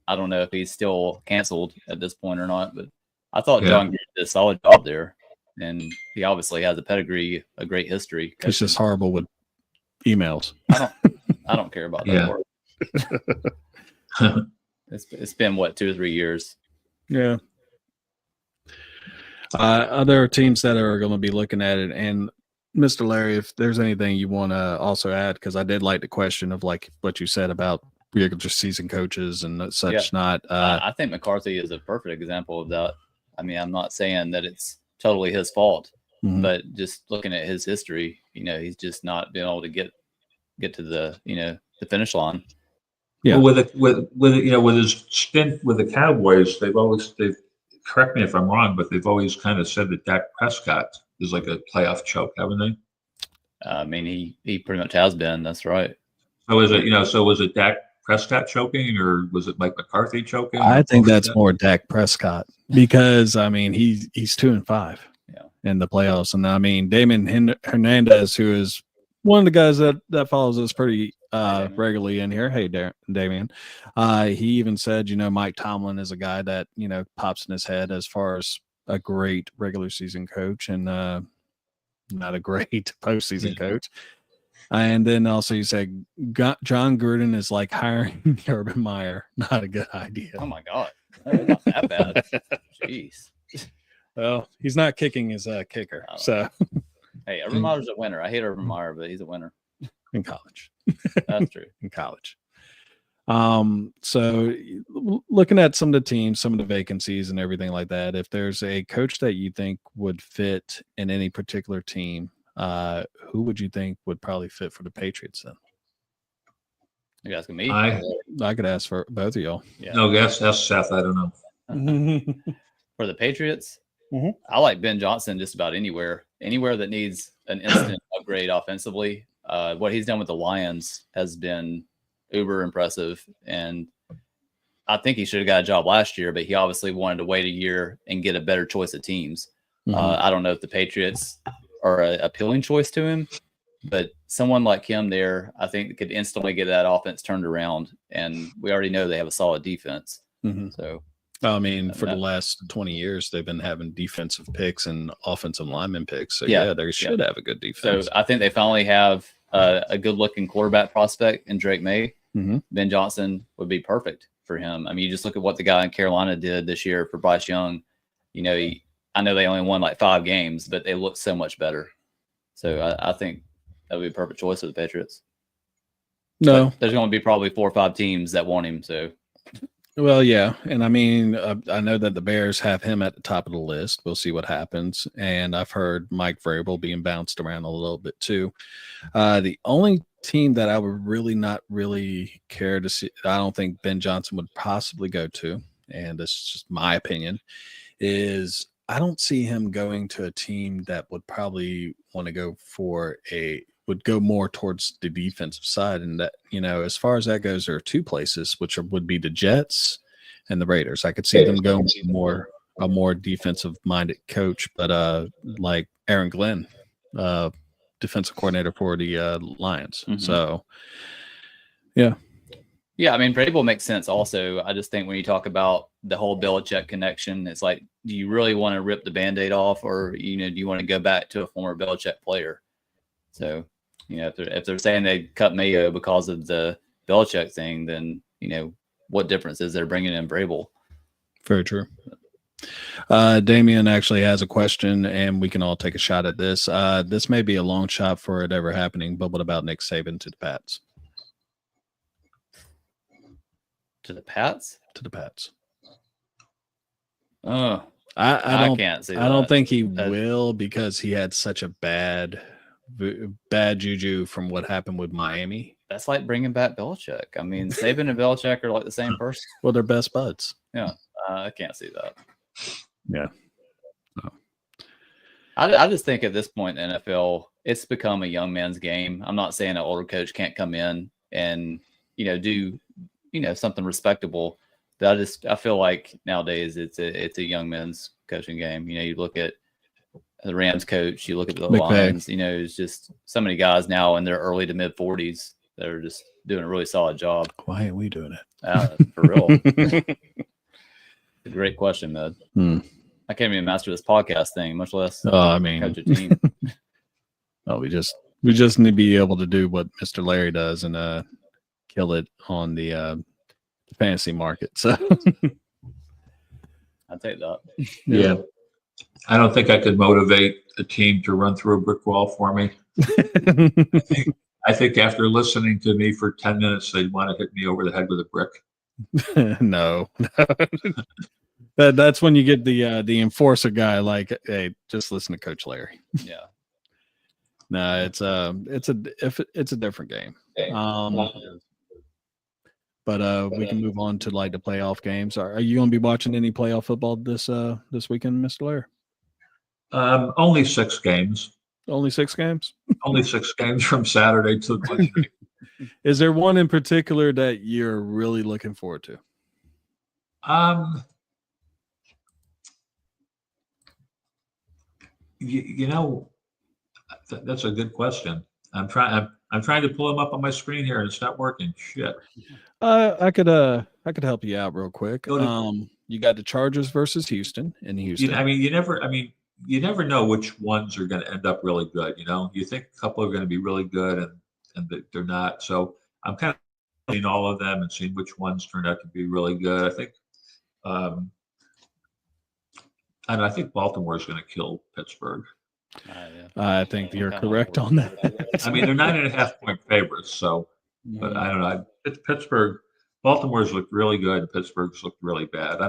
I don't know if he's still canceled at this point or not. But I thought John Gruden did a solid job there, and he obviously has a pedigree, a great history. It's just horrible with emails. I don't care about that part. It's been 2 or 3 years. Yeah. Other teams that are going to be looking at it, and Mr. Larry, if there's anything you want to also add, because I did like the question of like what you said about regular season coaches and such. Yeah. I think McCarthy is a perfect example of that. I mean, I'm not saying that it's totally his fault, but just looking at his history, he's just not been able to get to the the finish line. Yeah. Well, with his stint with the Cowboys, they've correct me if I'm wrong, but they've always kind of said that Dak Prescott is like a playoff choke, haven't they? I mean, he pretty much has been. That's right. So is it, so was it Dak Prescott choking, or was it Mike McCarthy choking? I or think both of that's them? more Dak Prescott because I mean he's 2-5 Yeah. in the playoffs, and I mean Damon Hernandez, who is one of the guys that follows us pretty Damon. regularly in here. Hey, Damian. He even said, Mike Tomlin is a guy that pops in his head as far as a great regular season coach and not a great postseason coach. And then also you said John Gruden is like hiring Urban Meyer. Not a good idea. Oh my God, not that bad. Jeez. Well, he's not kicking his kicker. Oh. So Hey, Urban Meyer's a winner. I hate Urban Meyer, but he's a winner. in college, That's true. in college. So looking at some of the teams, some of the vacancies and everything like that, if there's a coach that you think would fit in any particular team, who would you think would probably fit for the Patriots then? You asking me? I could ask for both of y'all. Yeah. no, that's Seth. I don't know. For the Patriots, Mhm. I like Ben Johnson just about anywhere that needs an instant upgrade offensively. What he's done with the Lions has been uber impressive, and I think he should have got a job last year, but he obviously wanted to wait a year and get a better choice of teams. I don't know if the Patriots are an appealing choice to him, but someone like him there, I think could instantly get that offense turned around, and we already know they have a solid defense. Mhm. So I mean, for the last 20 years, they've been having defensive picks and offensive lineman picks. So, they should have a good defense. So I think they finally have a good-looking quarterback prospect in Drake May. Mhm. Ben Johnson would be perfect for him. I mean, you just look at what the guy in Carolina did this year for Bryce Young. I know they only won like 5 games, but they look so much better. So I think that would be a perfect choice for the Patriots. No. But there's going to be probably 4 or 5 teams that want him. So Well, yeah. And I mean, I know that the Bears have him at the top of the list. We'll see what happens. And I've heard Mike Vrabel being bounced around a little bit too. The only team that I would really not really care to see, I don't think Ben Johnson would possibly go to, and this is just my opinion, is I don't see him going to a team that would probably want to go would go more towards the defensive side. And that, as far as that goes, there are 2 places, which would be the Jets and the Raiders. I could see them going a more defensive minded coach, but like Aaron Glenn, defensive coordinator for the Lions. Mhm. So, yeah. Yeah, I mean, Vrabel makes sense also. I just think when you talk about the whole Belichick connection, it's like, do you really want to rip the Band-Aid off, or, do you want to go back to a former Belichick player? So, if they're saying they cut Mayo because of the Belichick thing, then, what difference is there bringing in Vrabel? Very true. Damien actually has a question, and we can all take a shot at this. This may be a long shot for it ever happening, but what about Nick Saban to the Pats? To the Pats? To the Pats. Oh, I can't see that. I don't think he will, because he had such a bad juju from what happened with Miami. That's like bringing back Belichick. I mean, Saban and Belichick are like the same person. Well, they're best buds. Yeah, I can't see that. Yeah. No. I just think at this point in the NFL, it's become a young man's game. I'm not saying an older coach can't come in and, do, something respectable. But I feel like nowadays it's a young men's coaching game. You look at the Rams coach, you look at the Lions, it's just so many guys now in their early to mid 40s that are just doing a really solid job. Why ain't we doing it? For real. A great question, Med. I can't even master this podcast thing, much less coach a team. Oh, we just need to be able to do what Mr. Larry does and kill it on the fantasy market. So I'd take that. Yeah. I don't think I could motivate a team to run through a brick wall for me. I think after listening to me for 10 minutes, they'd want to hit me over the head with a brick. No. That's when you get the enforcer guy, like, hey, just listen to Coach Larry. Yeah. No, it's a different game. But we can move on to like the playoff games. Are you going to be watching any playoff football this weekend, Mr. Lair? Only 6 games. Only 6 games? Only 6 games from Saturday to Monday night. Is there one in particular that you're really looking forward to? That's a good question. I'm trying to pull them up on my screen here, and it's not working. Shit. I could help you out real quick. You got the Chargers versus Houston in Houston. You never know which ones are going to end up really good. You think a couple are going to be really good, and they're not. So I'm kind of seeing all of them and seeing which ones turned out to be really good. I think, I think Baltimore is going to kill Pittsburgh. I think you're correct on that. They're 9.5-point favorites. So, but I don't know. Pittsburgh, Baltimore's looked really good. And Pittsburgh's looked really bad. I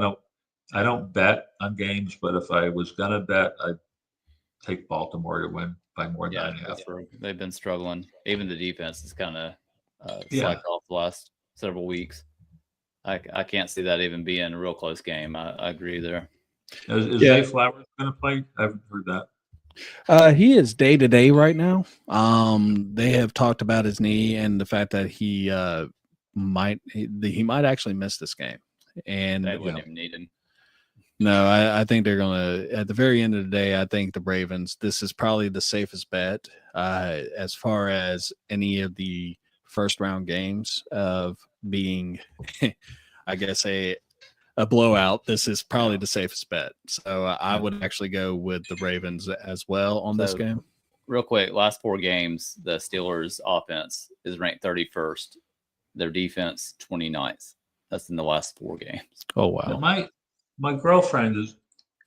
don't bet on games, but if I was gonna bet, I'd take Baltimore to win by more than 9.5. They've been struggling. Even the defense is kind of slacked off the last several weeks. I can't see that even being a real close game. I agree there. Is Zay Flowers going to play? I haven't heard that. He is day-to-day right now. They have talked about his knee and the fact that he might actually miss this game. And they wouldn't even need him. No, I think they're going to, at the very end of the day, I think the Ravens, this is probably the safest bet as far as any of the first-round games of being, I guess, a blowout. This is probably the safest bet. So I would actually go with the Ravens as well on this game. Real quick, last 4 games, the Steelers' offense is ranked 31st. Their defense, 29th. That's in the last 4 games. Oh, wow. Well, my girlfriend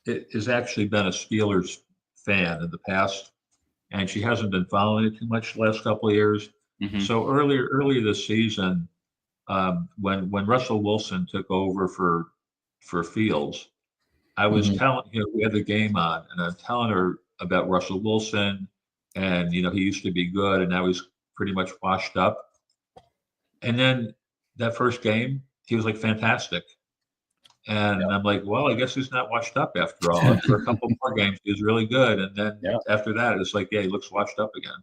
has actually been a Steelers fan in the past, and she hasn't been following it too much the last couple of years. Mm-hmm. So earlier this season, when Russell Wilson took over for Fields, I was telling we had the game on, and I'm telling her about Russell Wilson, and he used to be good, and now he's pretty much washed up. And then that first game, he was like fantastic. And I'm like, well, I guess he's not washed up after all. And for a couple more games, he was really good. And then after that, it's like, he looks washed up again.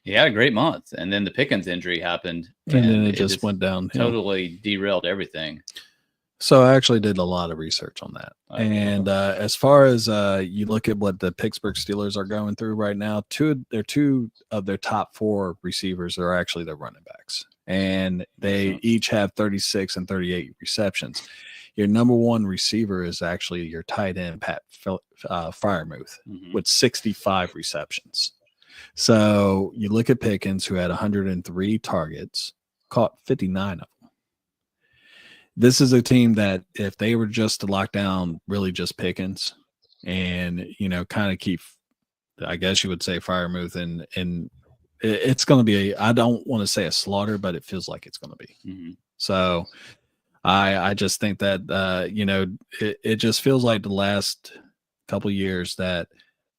He had a great month. And then the Pickens injury happened. And then it just went down. Totally derailed everything. So I actually did a lot of research on that. And as far as you look at what the Pittsburgh Steelers are going through right now, two of their top 4 receivers are actually their running backs. And they each have 36 and 38 receptions. Your number 1 receiver is actually your tight end, Pat Freiermuth, with 65 receptions. So you look at Pickens, who had 103 targets, caught 59 of them. This is a team that if they were just to lock down really just Pickens and, kind of keep, I guess you would say, Freiermuth, and it's going to be I don't want to say a slaughter, but it feels like it's going to be. Mm-hmm. So I just think that, it just feels like the last couple of years that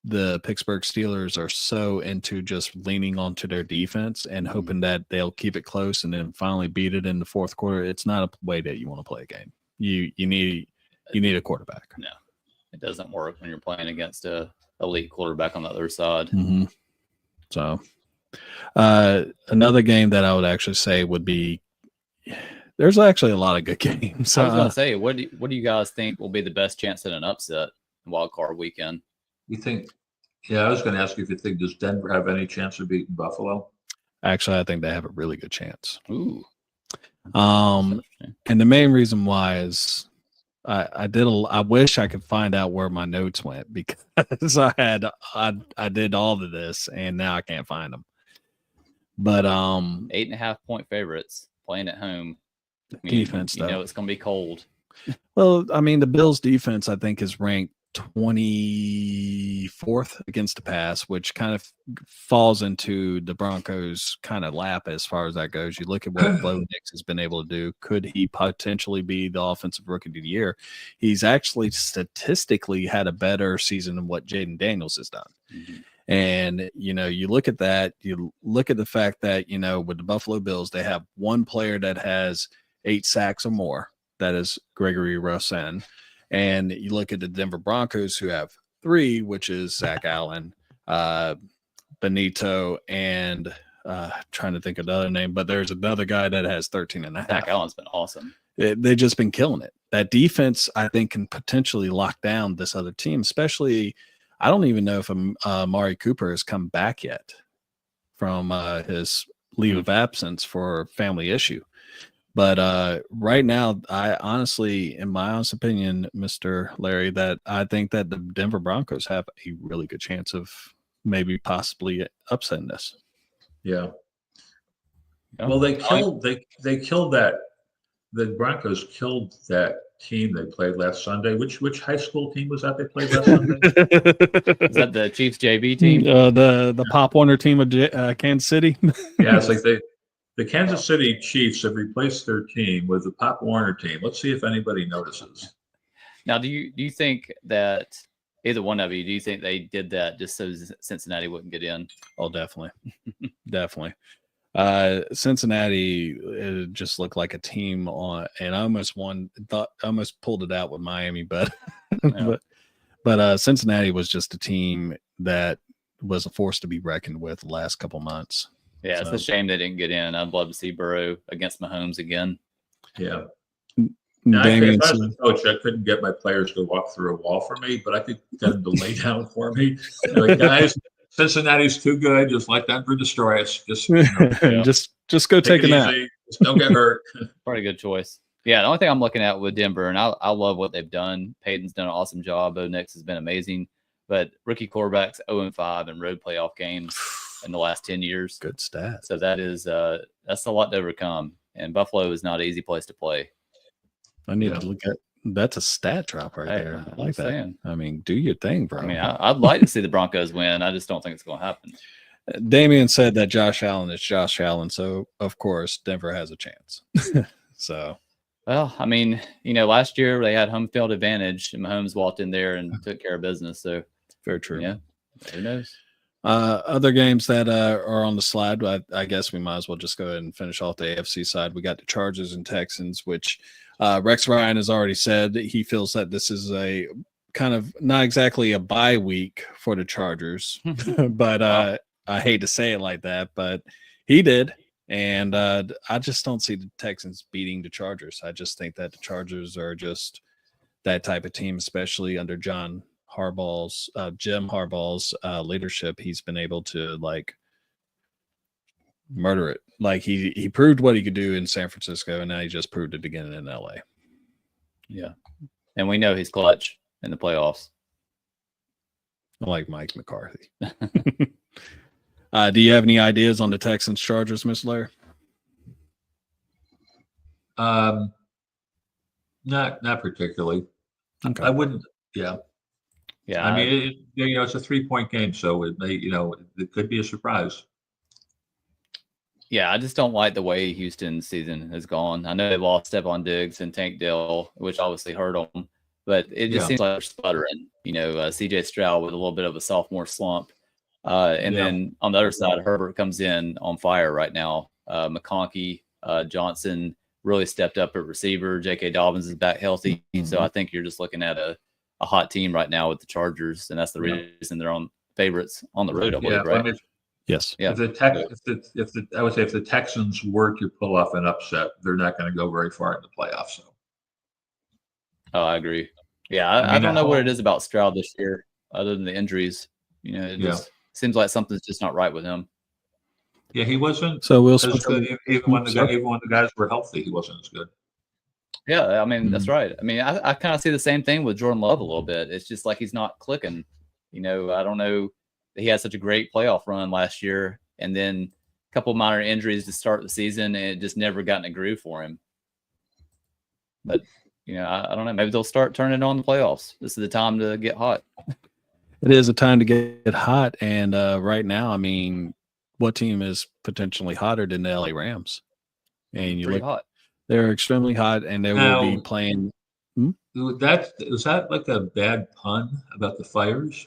the Pittsburgh Steelers are so into just leaning onto their defense and hoping that they'll keep it close and then finally beat it in the fourth quarter. It's not a way that you want to play a game. You need a quarterback. No, it doesn't work when you're playing against a elite quarterback on the other side. Mm-hmm. So another game that I would actually say would be, there's actually a lot of good games. I was going to say, what do you guys think will be the best chance at an upset wild card weekend? You think? Yeah, I was going to ask you if you think, does Denver have any chance of beating Buffalo? Actually, I think they have a really good chance. Ooh. And the main reason why is I wish I could find out where my notes went because I did all of this and now I can't find them. But 8.5-point favorites playing at home. Defense, though. It's going to be cold. Well, the Bills' defense, I think, is ranked 24th against the pass, which kind of falls into the Broncos' kind of lap as far as that goes. You look at what Bo Nix has been able to do. Could he potentially be the offensive rookie of the year? He's actually statistically had a better season than what Jaden Daniels has done. Mm-hmm. And, you look at that, you look at the fact that, with the Buffalo Bills, they have one player that has 8 sacks or more. That is Gregory Rosen. And you look at the Denver Broncos, who have 3, which is Zach Allen, Benito, and trying to think of another name, but there's another guy that has 13 and a half. Zach Allen's been awesome. They've just been killing it. That defense, I think, can potentially lock down this other team, especially I don't even know if Amari Cooper has come back yet from his leave of absence for family issue. But right now, I honestly, in my honest opinion, Mr. Larry, that I think that the Denver Broncos have a really good chance of maybe possibly upsetting this. Yeah. Well, they killed that. The Broncos killed that team they played last Sunday. Which high school team was that they played last Sunday? Is that the Chiefs JV team? The Pop Warner team of Kansas City. Yeah, it's like the Kansas City Chiefs have replaced their team with the Pop Warner team. Let's see if anybody notices. Now, do you think that either one of you, do you think they did that just so Cincinnati wouldn't get in? Oh, definitely. Definitely. Cincinnati, it just looked like a team on, and I almost pulled it out with Miami, but Yeah. but Cincinnati was just a team that was a force to be reckoned with the last couple months. Yeah, it's a shame they didn't get in. I'd love to see Burrow against Mahomes again. Yeah. Now, Damian if I was a coach, I couldn't get my players to walk through a wall for me, but I could get them to lay down for me. Like, guys, Cincinnati's too good. Just let Denver destroy us. Just just go take a nap. Easy. Just don't get hurt. Probably a good choice. Yeah, the only thing I'm looking at with Denver, and I love what they've done. Peyton's done an awesome job. Bo Nix has been amazing. But rookie quarterbacks 0-5 in road playoff games in the last 10 years. Good stats. So that is that's a lot to overcome. And Buffalo is not an easy place to play. I need to look at that's a stat drop right there. I like that. Saying. I mean, do your thing, bro. I mean, I'd like to see the Broncos win. I just don't think it's going to happen. Damian said that Josh Allen is Josh Allen, so of course Denver has a chance. So, well, I mean, last year they had home field advantage, and Mahomes walked in there and took care of business. So, very true. Yeah, who knows? Other games that are on the slide, I guess we might as well just go ahead and finish off the AFC side. We got the Chargers and Texans, which Rex Ryan has already said that he feels that this is a kind of not exactly a bye week for the Chargers, but I hate to say it like that, but he did. And I just don't see the Texans beating the Chargers. I just think that the Chargers are just that type of team, especially under Jim Harbaugh's leadership. He's been able to murder it. Like he proved what he could do in San Francisco, and now he just proved it again in LA. Yeah. And we know he's clutch in the playoffs. Like Mike McCarthy. Do you have any ideas on the Texans Chargers, Miss Larry? Not particularly. Okay. I wouldn't. Yeah. Yeah. I mean, it's a 3-point game, so it may, it could be a surprise. Yeah, I just don't like the way Houston's season has gone. I know they lost Stephon Diggs and Tank Dell, which obviously hurt them, but it just seems like they're sputtering. CJ Stroud with a little bit of a sophomore slump. And then on the other side, Herbert comes in on fire right now. McConkey, Johnson really stepped up at receiver. J.K. Dobbins is back healthy. Mm-hmm. So I think you're just looking at a hot team right now with the Chargers, and that's the reason they're on favorites on the road, I believe, right? I mean, yes. Yeah. If the Texans were to pull off an upset, they're not going to go very far in the playoffs. So. Oh, I agree. Yeah, I don't know what it is about Stroud this year, other than the injuries. It just seems like something's just not right with him. Yeah, he wasn't. So as good. Even when the guys were healthy, he wasn't as good. Yeah, I mean that's right. I mean, I kind of see the same thing with Jordan Love a little bit. It's just like he's not clicking. I don't know. He had such a great playoff run last year, and then a couple of minor injuries to start the season, and it just never got in a groove for him. But I don't know. Maybe they'll start turning on the playoffs. This is the time to get hot. It is a time to get hot, and right now, I mean, what team is potentially hotter than the LA Rams? And you look hot. They're extremely hot, and they will be playing. Was that like a bad pun about the fires?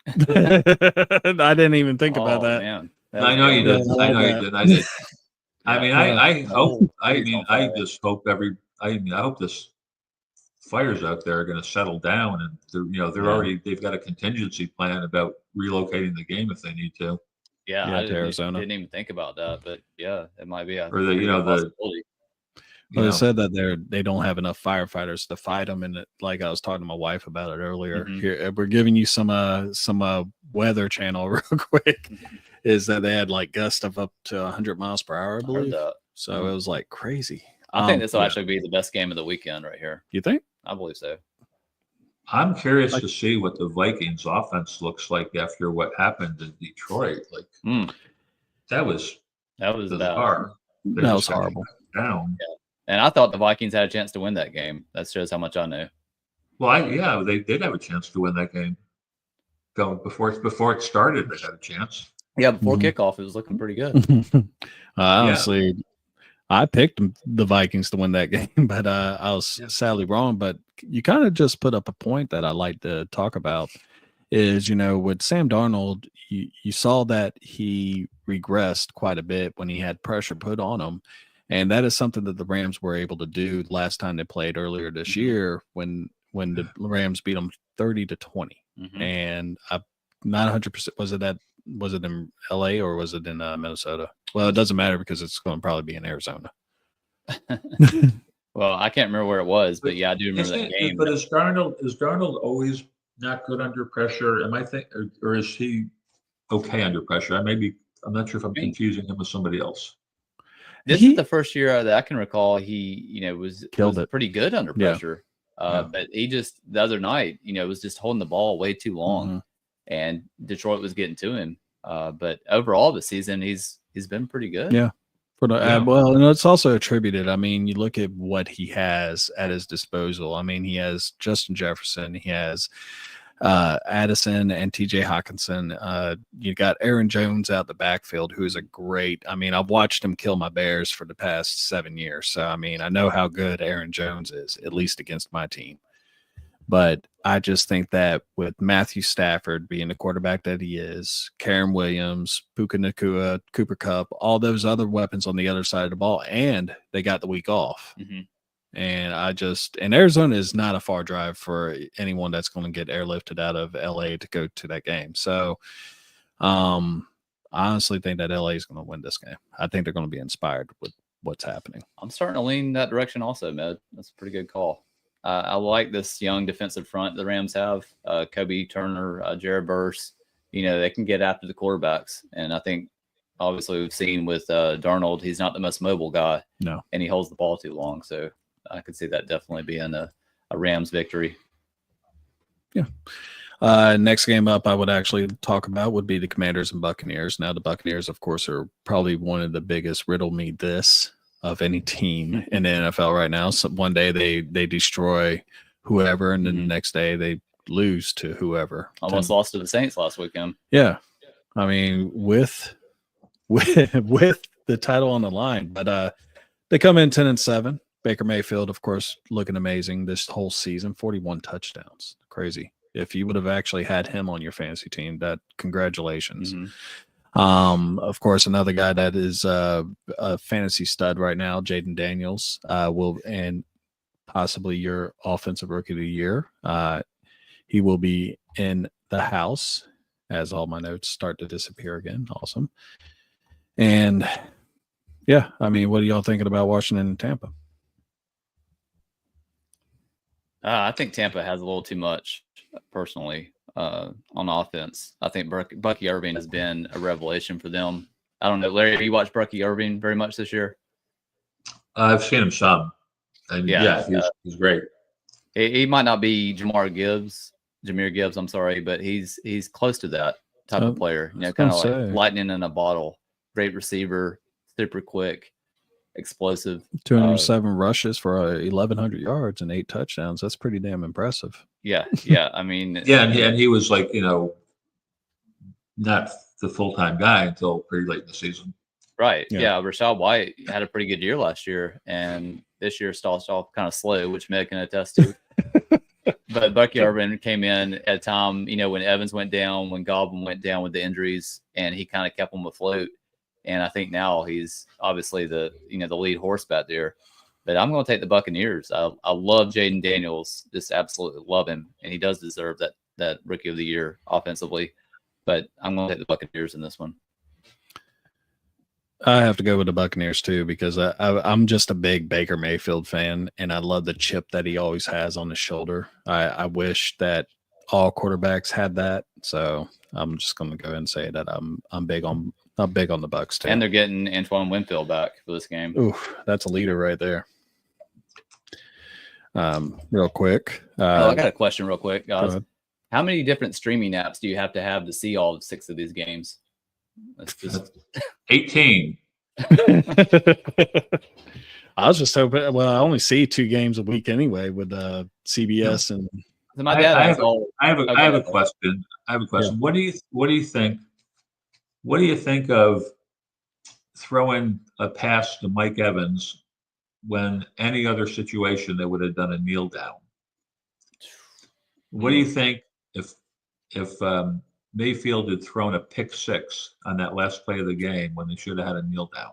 I didn't even think about that. Man. I know you did. I know you did. I did. I mean, Yeah. I hope. I City's mean, on I fire. just hope I hope this fires out there are going to settle down, and they're Yeah. already they've got a contingency plan about relocating the game if they need to, Yeah, Yeah, I to Arizona. didn't even think about that, but yeah, it might be a or the pretty good possibility. Well, they said that they don't have enough firefighters to fight them, and like I was talking to my wife about it earlier. Mhm. Here, we're giving you some weather channel real quick. Is that they had like gusts of up to 100 miles per hour, I I heard believe. that. So it was like crazy. I think this will Yeah. actually be the best game of the weekend right here. You think? I believe so. I'm curious Like- to see what the Vikings offense looks like after what happened in Detroit. Like Mm, that was that was bad. bizarre. They That just was got horrible. down. And I thought the Vikings had a chance to win that game. That shows how much I know. Well, they did have a chance to win that game. Going before it started, they had a chance. Yeah, before Mhm. kickoff, it was looking pretty good. Honestly, I picked the Vikings to win that game, but I was sadly wrong. But you kind of just put up a point that I like to talk about is, with Sam Darnold, you saw that he regressed quite a bit when he had pressure put on him. And that is something that the Rams were able to do last time they played earlier this year when the Rams beat them 30-20. Mhm. And I'm not 100%. Was it in LA or was it in Minnesota? Well, it doesn't matter because it's going to probably be in Arizona. Well, I can't remember where it was, but yeah, I do remember that game. But is Darnold always not good under pressure? Am I or is he okay under pressure? I'm not sure if I'm confusing him with somebody else. This is the first year that I can recall he, was Killed it. pretty good under Yeah. pressure. But he just the other night, was just holding the ball way too long, and Detroit was getting to him. But overall, the season he's been pretty good. Yeah. Yeah. Well, and it's also attributed. I mean, you look at what he has at his disposal. I mean, he has Justin Jefferson, he has Addison and TJ Hawkinson. You got Aaron Jones out the backfield, who is a great. I mean, I've watched him kill my Bears for the past 7 years. So, I mean, I know how good Aaron Jones is, at least against my team. But I just think that with Matthew Stafford being the quarterback that he is, Karen Williams, Puka Nacua, Cooper Kupp, all those other weapons on the other side of the ball, and they got the week off. Mhm. And Arizona is not a far drive for anyone that's going to get airlifted out of LA to go to that game. So, I honestly think that LA is going to win this game. I think they're going to be inspired with what's happening. I'm starting to lean that direction also, Med. That's a pretty good call. I like this young defensive front the Rams have. Kobe Turner, Jared Burse. They can get after the quarterbacks. And I think, obviously, we've seen with Darnold, he's not the most mobile guy. No. And he holds the ball too long. So I could see that definitely being a Rams victory. Yeah. Next game up I would actually talk about would be the Commanders and Buccaneers. Now, the Buccaneers, of course, are probably one of the biggest riddle me this of any team in the NFL right now. So one day they destroy whoever, and then the next day they lose to whoever. Almost lost to the Saints last weekend. Yeah. I mean, with the title on the line, but they come in 10-7. Baker Mayfield, of course, looking amazing this whole season, 41 touchdowns. Crazy. If you would have actually had him on your fantasy team, that congratulations. Of course, another guy that is a fantasy stud right now, Jaden Daniels, and possibly your offensive rookie of the year. He will be in the house as all my notes start to disappear again. Awesome. And yeah, I mean, what are y'all thinking about Washington and Tampa? I think Tampa has a little too much, personally, on offense. I think Bucky Irving has been a revelation for them. I don't know, Larry, have you watched Bucky Irving very much this year? I've seen him some, and he's great. He might not be Jahmyr Gibbs, I'm sorry, but he's close to that type of player. Kind of like lightning in a bottle. Great receiver, super quick, explosive. 207 rushes for 1,100 yards and 8 touchdowns. That's pretty damn impressive. Yeah. I mean, and he was like, not the full-time guy until pretty late in the season. Right. Yeah. Rachaad White had a pretty good year last year, and this year starts off kind of slow, which Meg can attest to. But Bucky Irving came in at a time, when Evans went down, when Godwin went down with the injuries, and he kind of kept them afloat. And I think now he's obviously the lead horse back there. But I'm going to take the Buccaneers. I love Jaden Daniels, just absolutely love him, and he does deserve that Rookie of the Year offensively. But I'm going to take the Buccaneers in this one. I have to go with the Buccaneers too, because I'm just a big Baker Mayfield fan, and I love the chip that he always has on his shoulder. I wish that all quarterbacks had that, so I'm just going to go ahead and say that I'm big on the Bucks too. And they're getting Antoine Winfield back for this game. Ooh, that's a leader right there. Real quick. I got a question real quick, guys. How many different streaming apps do you have to see all 6 of these games? That's just 18. I was just hoping. Well, I only see 2 games a week anyway with CBS and. So my dad I have a question. Yeah. What do you think? What do you think of throwing a pass to Mike Evans when any other situation they would have done a kneel down? What do you think if Mayfield had thrown a pick 6 on that last play of the game when they should have had a kneel down?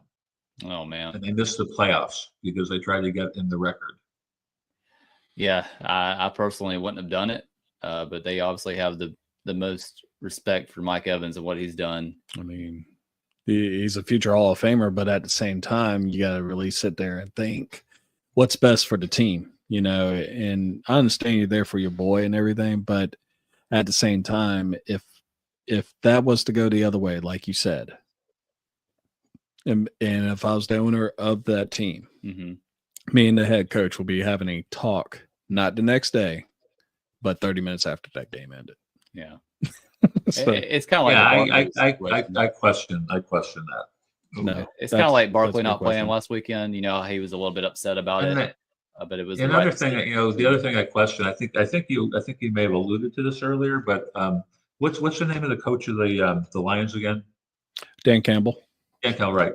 Oh man! And they missed the playoffs because they tried to get in the record. Yeah, I personally wouldn't have done it, but they obviously have the most respect for Mike Evans and what he's done. I mean, he's a future Hall of Famer, but at the same time, you got to really sit there and think what's best for the team, and I understand you're there for your boy and everything, but at the same time, if that was to go the other way, like you said, and if I was the owner of that team, me and the head coach will be having a talk, not the next day, but 30 minutes after that game ended. Yeah. So, it's kind of like I question that. no, it's kind of like Barkley not question. playing last weekend. He was a little bit upset about it, but it was another thing. The other thing I question. I think you may have alluded to this earlier, but what's the name of the coach of the Lions again? Dan Campbell. Dan Campbell, right?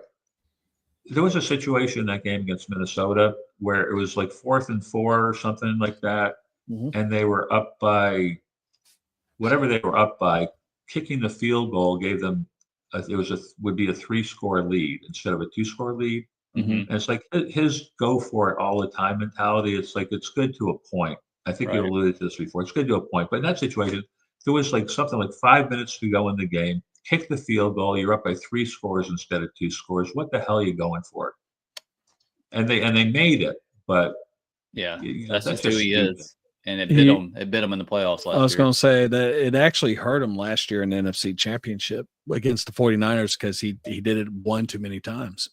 There was a situation in that game against Minnesota where it was like 4th and 4 or something like that, and they were up by whatever they were up by. Kicking the field goal gave them would be a 3-score lead instead of a 2-score lead. And it's like his go for it all the time mentality. It's like it's good to a point. I think you alluded to this before. It's good to a point, but in that situation, there was like something like 5 minutes to go in the game. Kick the field goal. You're up by 3 scores instead of 2 scores. What the hell are you going for? And they made it, but yeah, that's just who he is. And it bit him in the playoffs last year. I was going to say that it actually hurt him last year in the NFC Championship against the 49ers because he did it one too many times.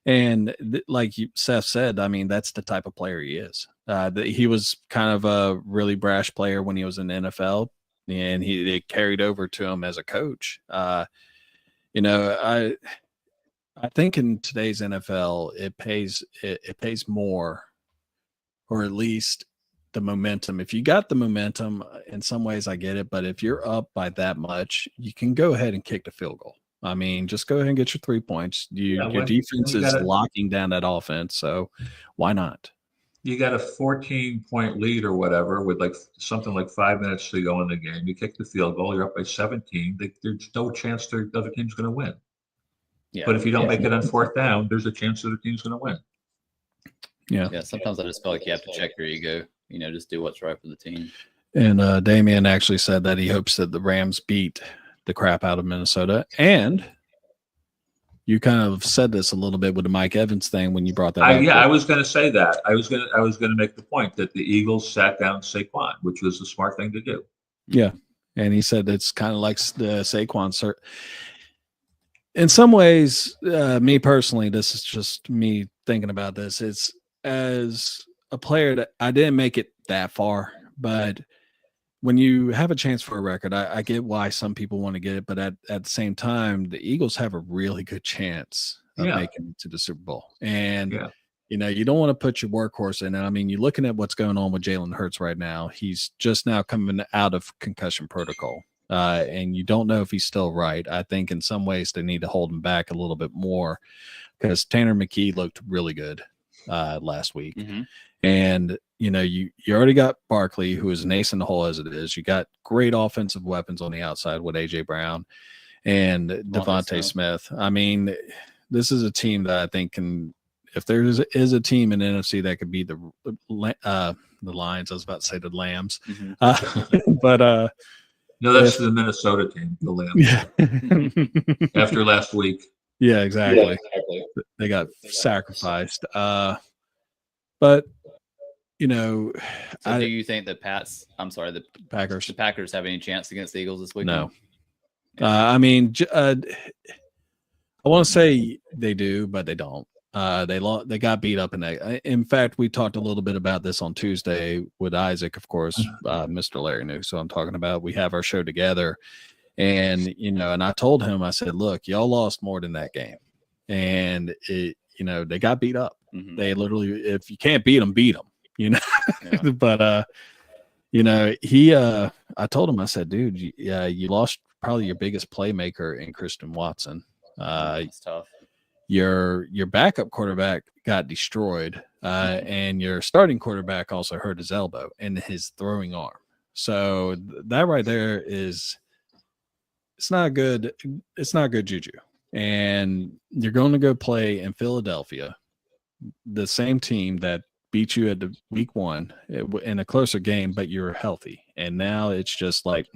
And like Seth said, I mean, that's the type of player he is. He was kind of a really brash player when he was in the NFL, and it carried over to him as a coach. I think in today's NFL, it pays more, or at least the momentum. If you got the momentum, in some ways I get it, but if you're up by that much, you can go ahead and kick the field goal. I mean, just go ahead and get your 3 points. Your defense is locking down that offense, so why not? You got a 14-point lead or whatever with like something like 5 minutes to go in the game. You kick the field goal, you're up by 17. There's no chance the other team's going to win. Yeah. But if you don't make it on 4th down, there's a chance the other team's going to win. Yeah. Sometimes I just feel like you have to check your ego. Just do what's right for the team. And Damian actually said that he hopes that the Rams beat the crap out of Minnesota. And you kind of said this a little bit with the Mike Evans thing when you brought that up. Yeah, I was going to say that. I was going to make the point that the Eagles sat down Saquon, which was the smart thing to do. Yeah, and he said it's kind of like the Saquon. In some ways, me personally, this is just me thinking about this. It's as a player that I didn't make it that far, but when you have a chance for a record, I get why some people want to get it, but at the same time, the Eagles have a really good chance of making it to the Super Bowl. And, you don't want to put your workhorse in. And I mean, you're looking at what's going on with Jalen Hurts right now. He's just now coming out of concussion protocol, and you don't know if he's still right. I think in some ways they need to hold him back a little bit more because Tanner McKee looked really good last week. And, you already got Barkley, who is an ace in the hole as it is. You got great offensive weapons on the outside with A.J. Brown. and Devontae Smith. I mean, this is a team that I think can, if there is a team in the NFC that could beat the Lions, I was about to say the Lambs, but no, that's the Minnesota team, the Lambs. Yeah. After last week. Yeah, exactly. They got sacrificed. But you know, so do you think the Packers have any chance against the Eagles this week? No. I mean, I want to say they do, but they don't. They got beat up in that. In fact, we talked a little bit about this on Tuesday with Isaac, of course, Mr. Larry knew. So I'm talking about, we have our show together, and and I told him, I said, look, y'all lost more than that game, and they got beat up. Mm-hmm. They literally, if you can't beat them, beat them. Yeah. But I told him, I said, dude, you lost probably your biggest playmaker in Christian Watson. It's tough. Your backup quarterback got destroyed, and your starting quarterback also hurt his elbow and his throwing arm. So that right there it's not good. It's not good juju. And you're going to go play in Philadelphia, the same team that beat you at the week 1 in a closer game, but you're healthy. And now it's just like,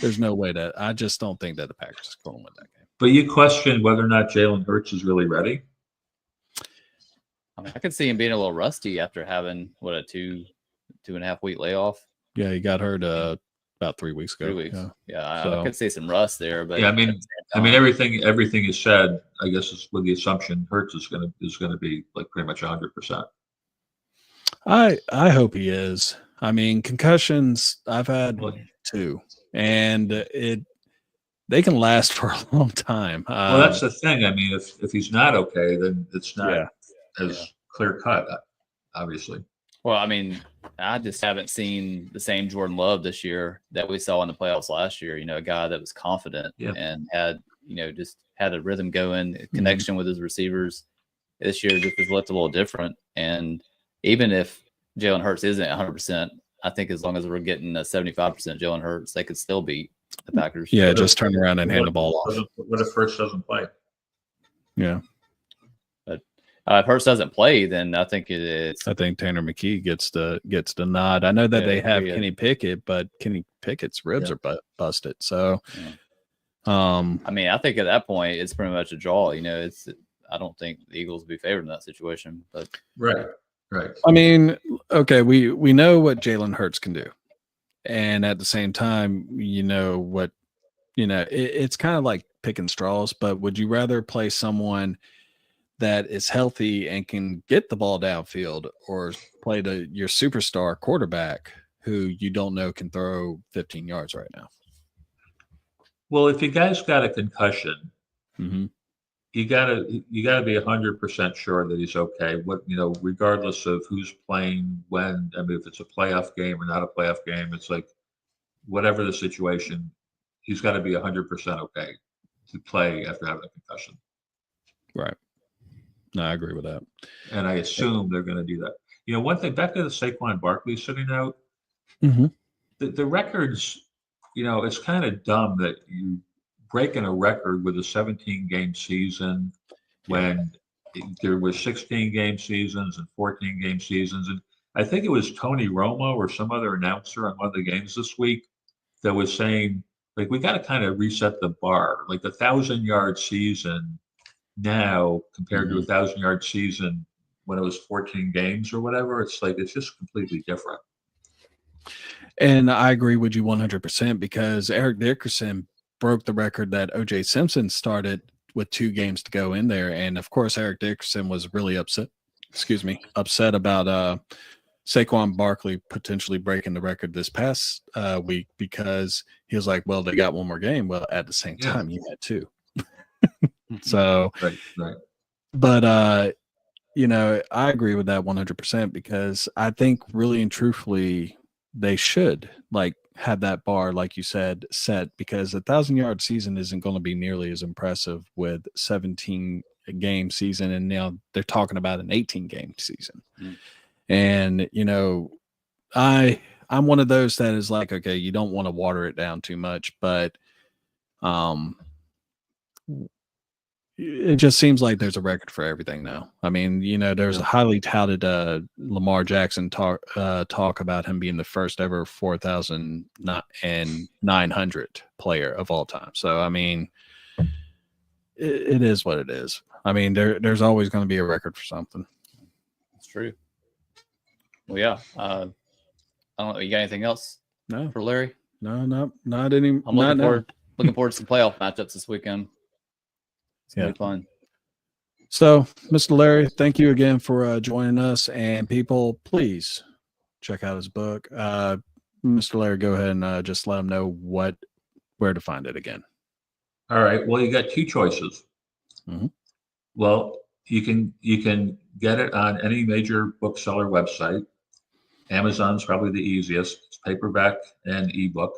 there's no way that, I just don't think that the Packers are going to win that game. But you question whether or not Jalen Hurts is really ready? I mean, I could see him being a little rusty after having, a 2.5 week layoff. Yeah, he got hurt about 3 weeks ago. 3 weeks. I could see some rust there. But yeah, I mean, everything is said, I guess, is with the assumption Hurts is going to be like pretty much 100%. I hope he is. I mean, concussions, I've had 2, and they can last for a long time. Well, that's the thing. I mean, if he's not okay, then it's not as clear cut, obviously. Well, I mean, I just haven't seen the same Jordan Love this year that we saw in the playoffs last year. A guy that was confident and had, just had a rhythm going, a connection with his receivers. This year just has looked a little different. And even if Jalen Hurts isn't 100%, I think as long as we're getting a 75% Jalen Hurts, they could still beat the Packers. Yeah, just turn around and hand the ball off. What if Hurts doesn't play? Yeah. But if Hurts doesn't play, then I think I think Tanner McKee gets the nod. I know that they have Kenny Pickett, but Kenny Pickett's ribs are busted. So, I mean, I think at that point it's pretty much a draw. I don't think the Eagles would be favored in that situation. But right. I mean, okay, we know what Jalen Hurts can do, and at the same time, it's kind of like picking straws. But would you rather play someone that is healthy and can get the ball downfield, or play your superstar quarterback who you don't know can throw 15 yards right now? Well, if you guys got a concussion, you gotta be 100% sure that he's okay. Regardless of who's playing when. I mean, if it's a playoff game or not a playoff game, it's like whatever the situation, he's got to be 100% okay to play after having a concussion. Right. No, I agree with that. And I assume they're going to do that. One thing, back to the Saquon Barkley sitting out, the records, it's kind of dumb that you breaking a record with a 17-game season when there were 16-game seasons and 14-game seasons. And I think it was Tony Romo or some other announcer on one of the games this week that was saying, like, we got to kind of reset the bar. Like the 1,000-yard season now compared to a 1,000-yard season when it was 14 games or whatever, it's just completely different. And I agree with you 100% because Eric Dickerson broke the record that O.J. Simpson started with 2 games to go in there. And of course, Eric Dickerson was really upset about Saquon Barkley potentially breaking the record this past week because he was like, well, they got one more game. Well, at the same time, you had 2. So, right. But, I agree with that 100% because I think really and truthfully, they should have that bar, like you said, set, because a 1,000-yard season isn't going to be nearly as impressive with 17-game season. And now they're talking about an 18-game season. And, I'm one of those that is like, okay, you don't want to water it down too much, but it just seems like there's a record for everything now. I mean, there's a highly touted Lamar Jackson talk about him being the first ever 4,900 player of all time. So, I mean, it is what it is. I mean, there's always going to be a record for something. That's true. Well, yeah. I don't know. You got anything else? No, for Larry? No, not any. I'm looking forward to some playoff matchups this weekend. It's gonna be fun. So, Mr. Larry, thank you again for joining us. And people, please check out his book. Mr. Larry, go ahead and just let them know where to find it again. All right. Well, you got two choices. Mm-hmm. Well, you can get it on any major bookseller website. Amazon's probably the easiest. It's paperback and ebook.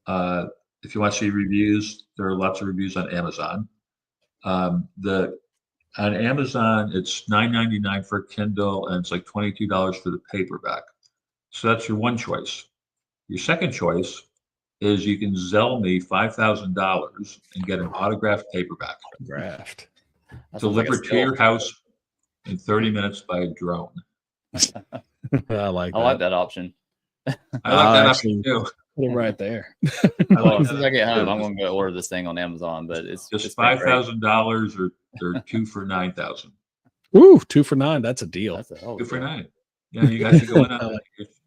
If you want to see reviews, there are lots of reviews on Amazon. On Amazon, it's $9.99 for Kindle, and it's like $22 for the paperback. So that's your one choice. Your second choice is you can Zelle me $5,000 and get an autographed paperback. Draft. Delivered to your house in 30 minutes by a drone. I like that option. I like that option too. Put it right there. Well, as soon as I get home, I'm going to go order this thing on Amazon. But it's just $5,000 or 2 for $9,000. Ooh, 2 for $9. That's a deal. That's 2 for $9. Yeah, you guys should go in on that.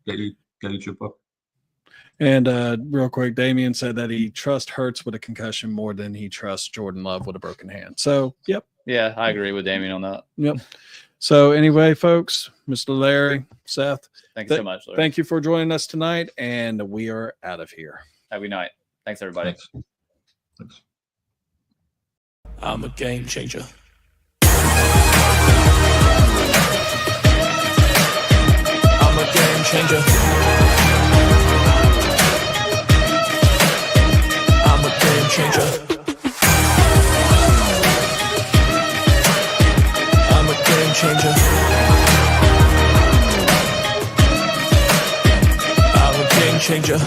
Get your book. And real quick, Damian said that he trusts Hurts with a concussion more than he trusts Jordan Love with a broken hand. So, yep. Yeah, I agree with Damian on that. Yep. So anyway, folks, Mr. Larry, Seth, thanks so much, Larry. Thank you for joining us tonight, and we are out of here. Have a good night. Thanks, everybody. Thanks. I'm a game changer. I'm a game changer. I'm a game changer. I'm a game changer. I'm a game changer.